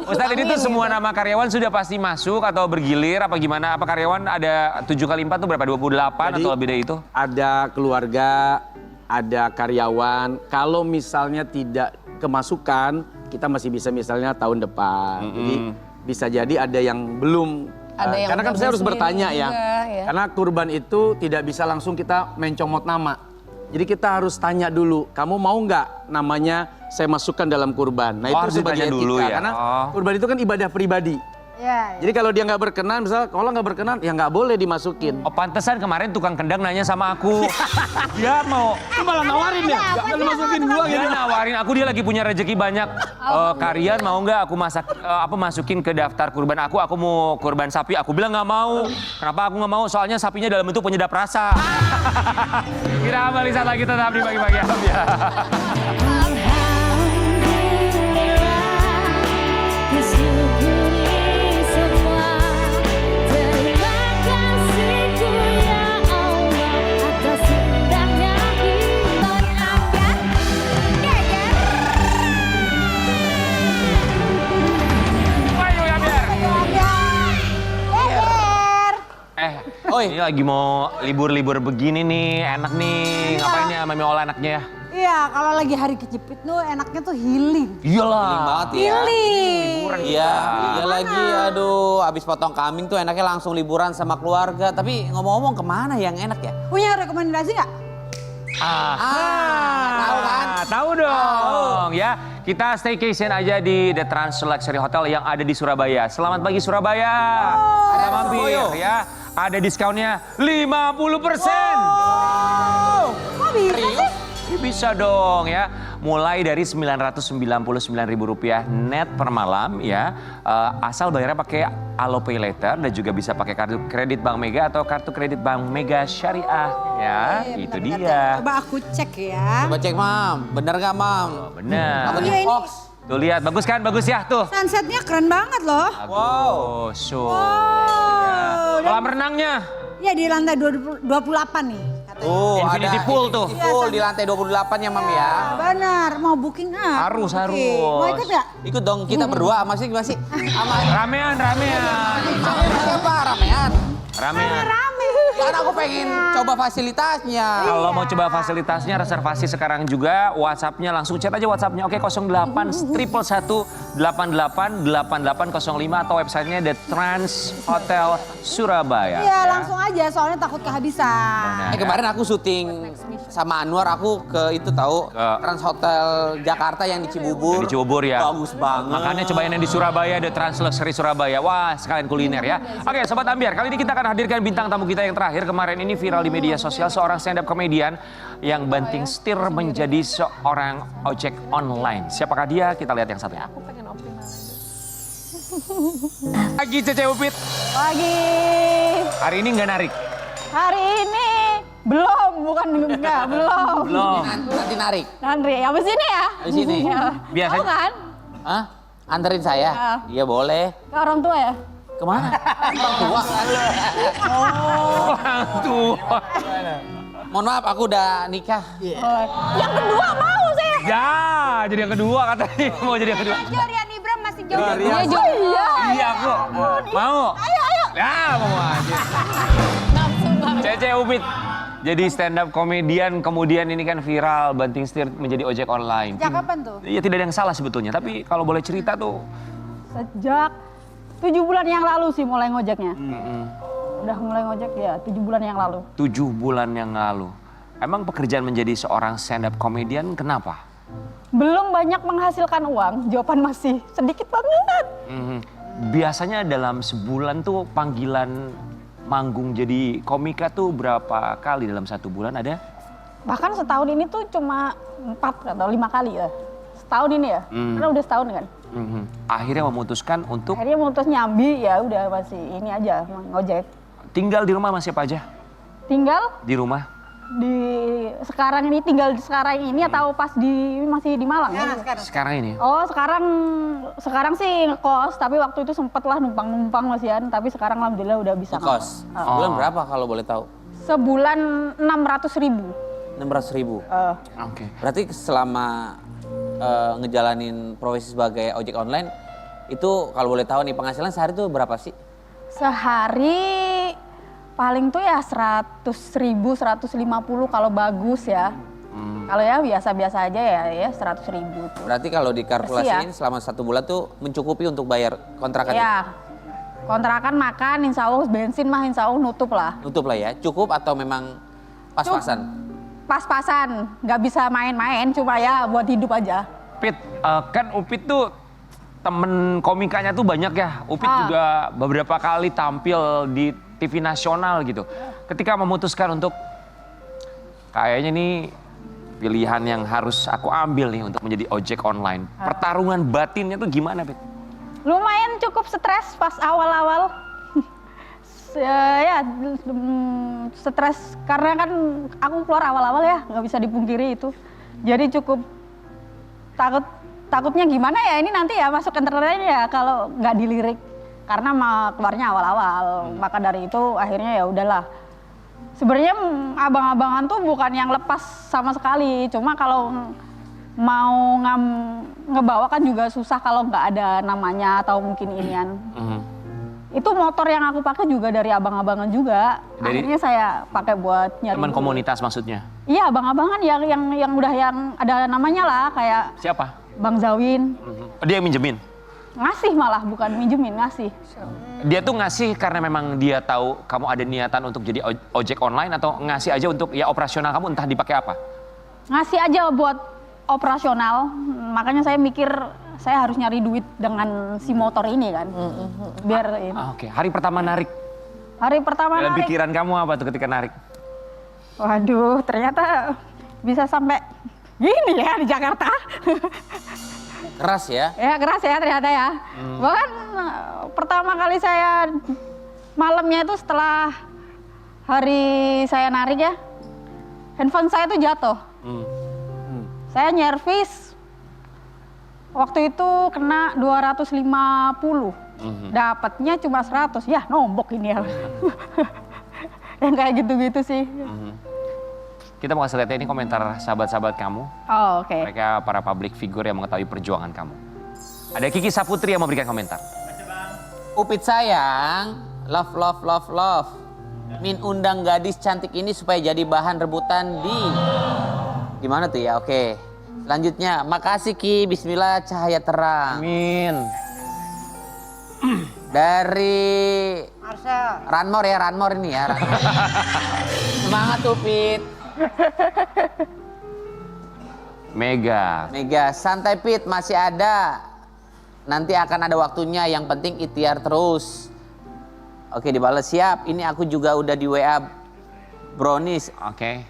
Ustadz ini tuh semua nama karyawan sudah pasti masuk atau bergilir apa gimana? Apa karyawan ada 7 kali 4 tuh berapa? 28 atau lebih dari itu? Ada keluarga, ada karyawan. Kalau misalnya tidak kemasukan, kita masih bisa misalnya tahun depan. Jadi bisa jadi ada yang belum. Ada yang karena kan udah saya harus bersendiri bertanya ya. juga, ya. Karena kurban itu tidak bisa langsung kita mencomot nama. Jadi kita harus tanya dulu, kamu mau nggak namanya saya masukkan dalam kurban? Nah Oh, harus itu sebagai ditanya dulu etika. ya? Karena Oh. kurban itu kan ibadah pribadi. Ya, Jadi kalau dia nggak berkenan, misalnya kalau nggak berkenan ya nggak boleh dimasukin. Oh pantesan kemarin tukang kendang nanya sama aku. Dia mau Malah nawarin ya, nggak masukin gua dia nawarin aku, dia lagi punya rezeki banyak. Kalian mau nggak aku masukin ke daftar kurban aku mau kurban sapi. Aku bilang nggak mau. Kenapa aku nggak mau? Soalnya sapinya dalam bentuk penyedap rasa. Kita kembali saat lagi tetap di pagi-pagi ya. Disyukuri semua. Terima kasihku ya Allah atas indahnya hidup angkat. Geger. Ayo ya biar. Oi. Ini lagi mau libur-libur begini nih, enak nih. Ngapain ya Mami olah anaknya ya? Iya, kalau lagi hari kejepit tuh enaknya tuh healing. Iyalah. banget ya. Healing. Iya, iya lagi, aduh, abis potong kambing tuh enaknya langsung liburan sama keluarga. Tapi ngomong-ngomong kemana yang enak ya? Punya rekomendasi nggak? Tahu kan? Tahu dong ya. Kita staycation aja di The Trans Luxury Hotel yang ada di Surabaya. Selamat pagi Surabaya. Kita mampir ya. Ada diskonnya 50%. Kok bisa sih? Ya, bisa dong ya. Mulai dari Rp999.000 net per malam ya. Asal bayarnya pakai Alopay Later dan juga bisa pakai kartu kredit Bank Mega atau kartu kredit Bank Mega Syariah ya. Itu dia. Coba aku cek ya. Coba cek, Mam. Bener nggak, Mam? Benar. Takutnya Iya, ini. hoax. Tuh lihat, bagus kan? Bagus ya tuh. Sunsetnya keren banget loh. Wow. So. Wow. Kolam renangnya. Ya di lantai 28 nih. Tuh, Infinity ada pool tuh. Infinity pool di lantai 28 ya, Mam ya. Benar, mau booking ah. Harus, Booking. harus. Mau ikut nggak? Ikut dong, kita berdua. Masih gimana sih? Sama Ramean. siapa? Ramean. Ramean. Rame. Karena aku pengen coba fasilitasnya. Kalau mau coba fasilitasnya, reservasi sekarang juga. WhatsApp-nya langsung chat aja WhatsApp-nya. Oke, 08 111 88 8805 atau websitenya The Trans Hotel Surabaya. Iya, langsung aja soalnya takut kehabisan. Kemarin aku syuting sama Anwar, aku ke itu tahu Ke- Trans Hotel Jakarta yang di Cibubur. Di Cibubur ya. Bagus banget. Makanya cobain yang di Surabaya, The Trans Luxury Surabaya. Wah, sekalian kuliner ya. Oke, Sobat Ambiar, kali ini kita akan hadirkan bintang tamu kita yang terakhir. Kemarin ini viral di media sosial seorang stand up comedian yang banting setir menjadi seorang ojek online. Siapakah dia? Kita lihat yang satunya. Aku pengen optimal. Pagi Cece Upit. Pagi. Hari ini nggak narik? Hari ini belum, bukan enggak, belum. Belum. Nanti narik. Nanti, habis ini ya. Habis ini. Ya. Biasanya- Tahu kan? Hah? Anterin saya? Ya. Iya boleh. Ke orang tua ya? Kemana? Orang tua. Orang tua. Mohon maaf, aku udah nikah. Oh, yang kedua mau saya. Ya, jadi yang kedua katanya. Mau jadi yang kedua. Rian Ibram masih jauh. Iya, iya. Iya, aku. Mau? Ayo, ayo. Ya, mau aja. Cece Upit. Jadi stand up komedian, kemudian ini kan viral, banting setir menjadi ojek online. Sejak kapan tuh? Iya, tidak ada yang salah sebetulnya. Tapi kalau boleh cerita tuh. Sejak 7 bulan yang lalu sih mulai ngojeknya. Udah mulai ngojek ya 7 bulan yang lalu. 7 bulan yang lalu. Emang pekerjaan menjadi seorang stand up komedian kenapa? Belum banyak menghasilkan uang, jawaban masih sedikit banget. Biasanya dalam sebulan tuh panggilan manggung jadi komika tuh berapa kali dalam 1 bulan ada? Bahkan setahun ini tuh cuma 4 atau 5 kali ya. Setahun ini ya, karena udah setahun kan. Akhirnya memutuskan untuk Akhirnya mutus nyambi, ya udah masih ini aja, ngojek. tinggal di rumah sama siapa aja? Tinggal Di rumah? sekarang ini tinggal sekarang ini atau pas masih di Malang ya? Sekarang ini? Oh sekarang sih ngekos, tapi waktu itu sempet lah numpang masihan, tapi sekarang alhamdulillah udah bisa Kos. ngekos. Bulan berapa kalau boleh tahu? Sebulan 600.000. 600.000. Oke. Berarti selama ngejalanin profesi sebagai ojek online, itu kalau boleh tahu nih penghasilan sehari itu berapa sih? Sehari paling tuh ya 100.000, 150 kalau bagus ya. Kalau ya biasa-biasa aja ya 100.000 tuh. Berarti kalau dikalkulasiin selama 1 bulan tuh mencukupi untuk bayar kontrakan itu? Ya, kontrakan, makan, insya Allah bensin mah insya Allah nutup lah. Nutup lah ya, cukup atau memang pas-pasan? Pas-pasan, nggak bisa main-main, cuma ya buat hidup aja. Pit, kan Upit tuh temen komikanya tuh banyak ya. Upit juga beberapa kali tampil di TV nasional gitu. Ketika memutuskan untuk kayaknya nih pilihan yang harus aku ambil nih untuk menjadi ojek online. Pertarungan batinnya tuh gimana, Pit? Lumayan cukup stres pas awal-awal. Ya stres karena kan aku keluar awal-awal ya, nggak bisa dipungkiri itu. Jadi cukup takutnya gimana ya ini nanti ya masuk internet ya kalau nggak dilirik. Karena keluarnya awal-awal, maka dari itu akhirnya ya udahlah. Sebenarnya abang-abangan tuh bukan yang lepas sama sekali, cuma kalau mau ngebawa kan juga susah kalau nggak ada namanya atau mungkin inian. Itu motor yang aku pakai juga dari abang-abangan juga. Akhirnya saya pakai buat nyari. Teman komunitas maksudnya? Iya, abang-abangan yang udah yang ada namanya lah kayak Siapa? Bang Zawin. Dia yang minjemin? Ngasih malah, bukan minjemin, ngasih. Dia tuh ngasih karena memang dia tahu kamu ada niatan untuk jadi ojek online atau ngasih aja untuk ya operasional kamu entah dipakai apa? Ngasih aja buat operasional, makanya saya mikir saya harus nyari duit dengan si motor ini kan. Biar ini. Oke, hari pertama narik. Hari pertama Dalam narik. pikiran kamu apa tuh ketika narik? Waduh, ternyata bisa sampai gini ya di Jakarta. Keras ya? Ya keras ya ternyata ya. Bahkan pertama kali saya malamnya itu setelah hari saya narik ya, handphone saya itu jatuh. Saya nyervis, waktu itu kena 250, dapatnya cuma 100, ya nombok ini ya. Yang kayak gitu-gitu sih. Kita mau kasih lihat ini komentar sahabat-sahabat kamu. Oh oke. Mereka para public figure yang mengetahui perjuangan kamu. Ada Kiki Saputri yang memberikan komentar. Upit sayang, love, love, love, love. Min undang gadis cantik ini supaya jadi bahan rebutan di mana tuh ya? Oke. Selanjutnya, makasih Ki, bismillah cahaya terang. Amin. Dari Marcel. Ranmor ya, Ranmor ini ya. Ranmor. Semangat Upit. Mega. Mega, santai Pit, masih ada. Nanti akan ada waktunya, yang penting ikhtiar terus. Oke, dibalas siap. Ini aku juga udah di WA Brownies. Oke.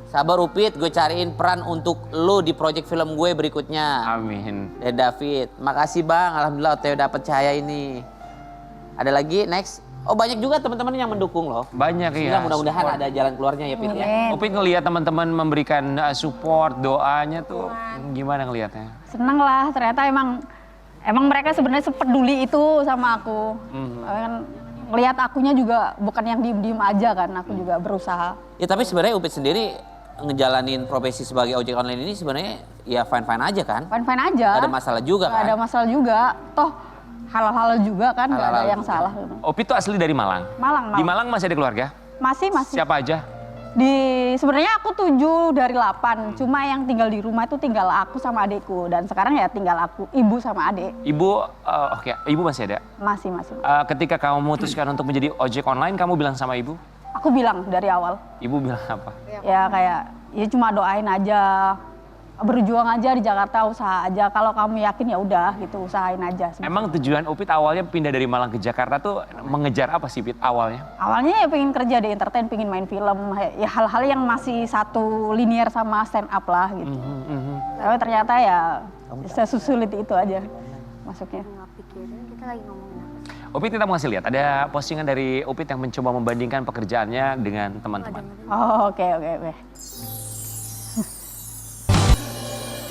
Sabar Upit, gue cariin peran untuk lu di project film gue berikutnya. Amin. David, makasih Bang. Alhamdulillah Teo dapat cahaya ini. Ada lagi next? Oh banyak juga teman-teman yang mendukung loh. Banyak Sehingga ya. mudah-mudahan ada jalan keluarnya ya Pit ya. Upit ngelihat teman-teman memberikan support, doanya tuh gimana ngelihatnya? Seneng lah, ternyata emang mereka sebenarnya sepeduli itu sama aku. Kan ngelihat akunya juga bukan yang diem-diem aja kan, aku juga berusaha. Ya tapi sebenarnya Upit sendiri ngejalanin profesi sebagai ojek online ini sebenarnya ya fine-fine aja kan? Fine-fine aja. Gak ada masalah juga Gak kan? ada masalah juga, toh halal-halal juga kan, gak ada Halal-halal yang juga. salah. Upit tuh asli dari Malang. Malang. Di Malang masih ada keluarga? Masih. Siapa aja? Sebenarnya aku 7 dari 8, cuma yang tinggal di rumah itu tinggal aku sama adikku, dan sekarang ya tinggal aku, ibu sama adik. Ibu, oke, ibu masih ada? Masih. Ketika kamu memutuskan untuk menjadi ojek online, kamu bilang sama ibu? Aku bilang dari awal, Ibu bilang apa? ya kayak ya cuma doain aja, berjuang aja di Jakarta, usaha aja. Kalau kamu yakin ya udah gitu, usahain aja. Emang tujuan Upit awalnya pindah dari Malang ke Jakarta tuh mengejar apa sih, Pit, awalnya? Awalnya ya pengen kerja di entertain, pengen main film, ya hal-hal yang masih satu linear sama stand up lah gitu. Tapi ternyata ya sesulit itu aja masuknya. Nggak pikirin, kita lagi ngomongin apa? Upit, kita mau kasih lihat, ada postingan dari Upit yang mencoba membandingkan pekerjaannya dengan teman-teman. Oh, oke.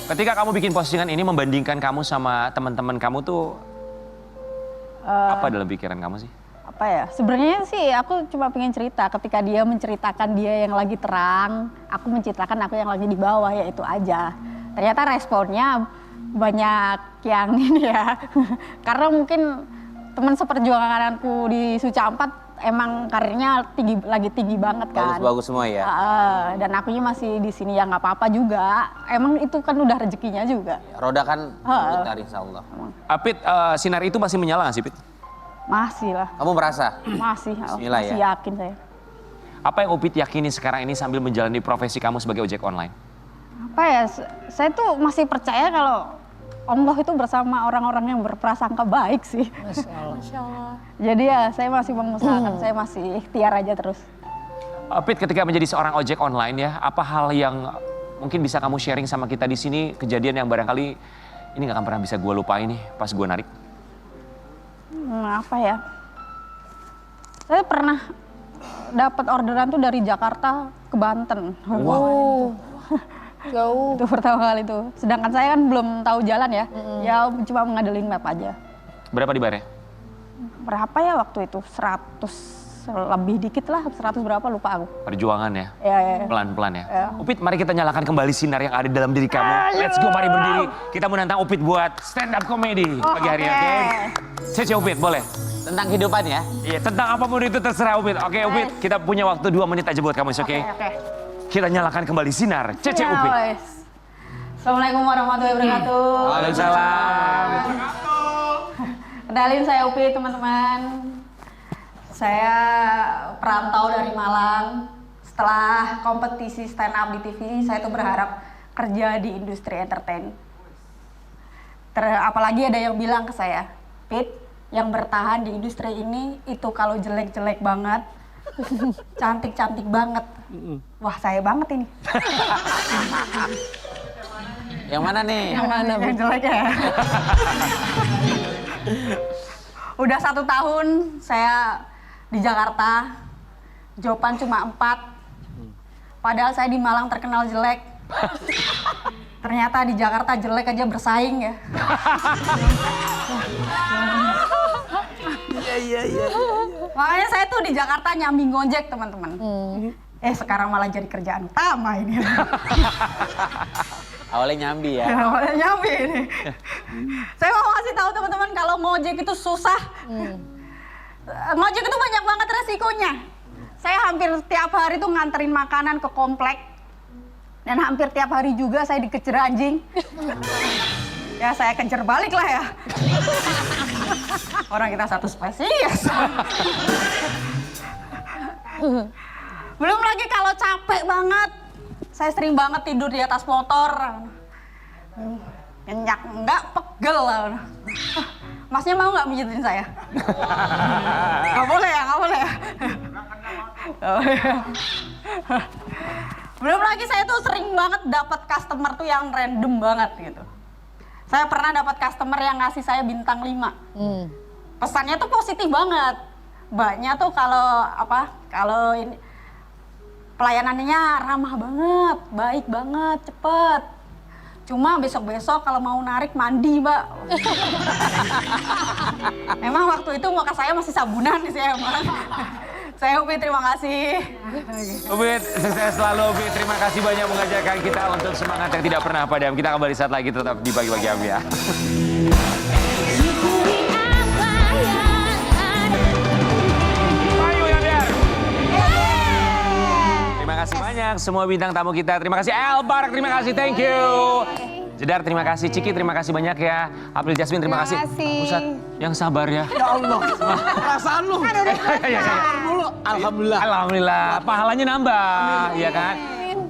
Ketika kamu bikin postingan ini membandingkan kamu sama teman-teman kamu tuh, apa dalam pikiran kamu sih? Apa ya, sebenarnya sih aku cuma pengen cerita, ketika dia menceritakan dia yang lagi terang, aku menceritakan aku yang lagi di bawah, ya itu aja. Ternyata responnya banyak yang ini ya, karena mungkin teman seperjuanganku di Suca 4 emang karirnya lagi tinggi banget kan. Bagus-bagus semua ya. Dan akunya masih di sini ya nggak apa-apa juga. Emang itu kan udah rezekinya juga. Roda kan putar insya Allah. Pit, sinar itu masih menyala nggak sih, Pit? Masih lah, Kamu merasa? masih Bismillah ya. yakin saya. Apa yang Upit yakini sekarang ini sambil menjalani profesi kamu sebagai ojek online? Apa ya, saya tuh masih percaya kalau Allah itu bersama orang-orang yang berprasangka baik sih. Masya Allah. Jadi ya saya masih mengusahakan, saya masih ikhtiar aja terus. Pit, ketika menjadi seorang ojek online ya, apa hal yang mungkin bisa kamu sharing sama kita di sini, kejadian yang barangkali ini nggak akan pernah bisa gue lupain nih pas gue narik? Apa ya? Saya pernah dapat orderan tuh dari Jakarta ke Banten. Wow. Jauh. Itu pertama kali tuh. Sedangkan saya kan belum tahu jalan ya. Ya cuma mengadelin map aja. Berapa dibayarnya? Berapa ya waktu itu? 100 lebih dikit lah, 100 berapa lupa aku. Perjuangan ya? Ya. Pelan-pelan ya? Ya. Upit, mari kita nyalakan kembali sinar yang ada dalam diri kamu. Let's go, mari berdiri. Kita menantang Upit buat stand up comedy pagi hari ini. Oke? Cece Upit, boleh? Tentang kehidupan ya? Iya, tentang apapun itu terserah Upit. Oke, Upit, kita punya waktu 2 menit aja buat kamu, oke? Oke. Kita nyalakan kembali sinar Cece Ya, Upit. wes. Assalamualaikum warahmatullahi wabarakatuh. Waalaikumsalam. Kenalin, saya Upi, teman-teman. Saya perantau dari Malang. Setelah kompetisi stand up di TV, saya tuh berharap kerja di industri entertain. Apalagi ada yang bilang ke saya, Pit, yang bertahan di industri ini itu kalau jelek-jelek banget, cantik-cantik banget. Wah, saya banget ini. Yang mana nih? Yang mana? Yang jelek ya. Udah 1 tahun saya di Jakarta, jawaban cuma 4. Padahal saya di Malang terkenal jelek. Ternyata di Jakarta jelek aja bersaing ya. Iya. Makanya saya tuh di Jakarta nyambi ngojek, teman-teman. Sekarang malah jadi kerjaan utama ini. Awalnya nyambi ya? Awalnya nyambi ini. Saya mau kasih tahu teman-teman kalau ngojek itu susah. Ngojek itu banyak banget resikonya. Saya hampir tiap hari tuh nganterin makanan ke komplek. Dan hampir tiap hari juga saya dikejar anjing. Ya saya kejar balik lah ya. Orang kita satu spesies. Belum lagi kalau capek banget. Saya sering banget tidur di atas motor. Nyenyak enggak, pegel lah. Masnya mau nggak mijitin saya? Nggak boleh ya, nggak boleh ya. Belum lagi saya tuh sering banget dapat customer tuh yang random banget gitu. Saya pernah dapat customer yang ngasih saya bintang 5. Pesannya tuh positif banget. Mbaknya tuh kalau ini pelayanannya ramah banget, baik banget, cepet. Cuma besok-besok kalau mau narik mandi, Mbak. Memang waktu itu muka saya masih sabunan sih emang. Saya Upi, terima kasih. Upit, sukses selalu Upit. Terima kasih banyak mengajarkan kita untuk semangat yang tidak pernah padam. Kita kembali saat lagi tetap di Pagi-Pagi Ambiar. Syukuri apa yang ada. Pagi-Pagi Ambiar. Terima kasih banyak semua bintang tamu kita. Terima kasih El Barak, terima kasih, thank you. Jedar, terima kasih. Ciki, terima kasih banyak ya. April Jasmine, terima kasih. Pusat, yang sabar ya. Ya Allah, perasaan lu. Ya. Sabar dulu. Alhamdulillah. Alhamdulillah, pahalanya nambah, ya kan?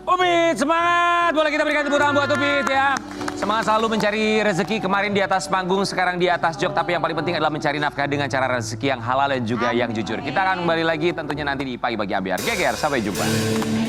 Upit, semangat! Boleh kita berikan tepuk tangan buat Upit ya. Semangat selalu mencari rezeki, kemarin di atas panggung, sekarang di atas jok. Tapi yang paling penting adalah mencari nafkah dengan cara rezeki yang halal dan juga yang jujur. Kita akan kembali lagi tentunya nanti di Pagi Bagi Ambiar. Geger, sampai jumpa.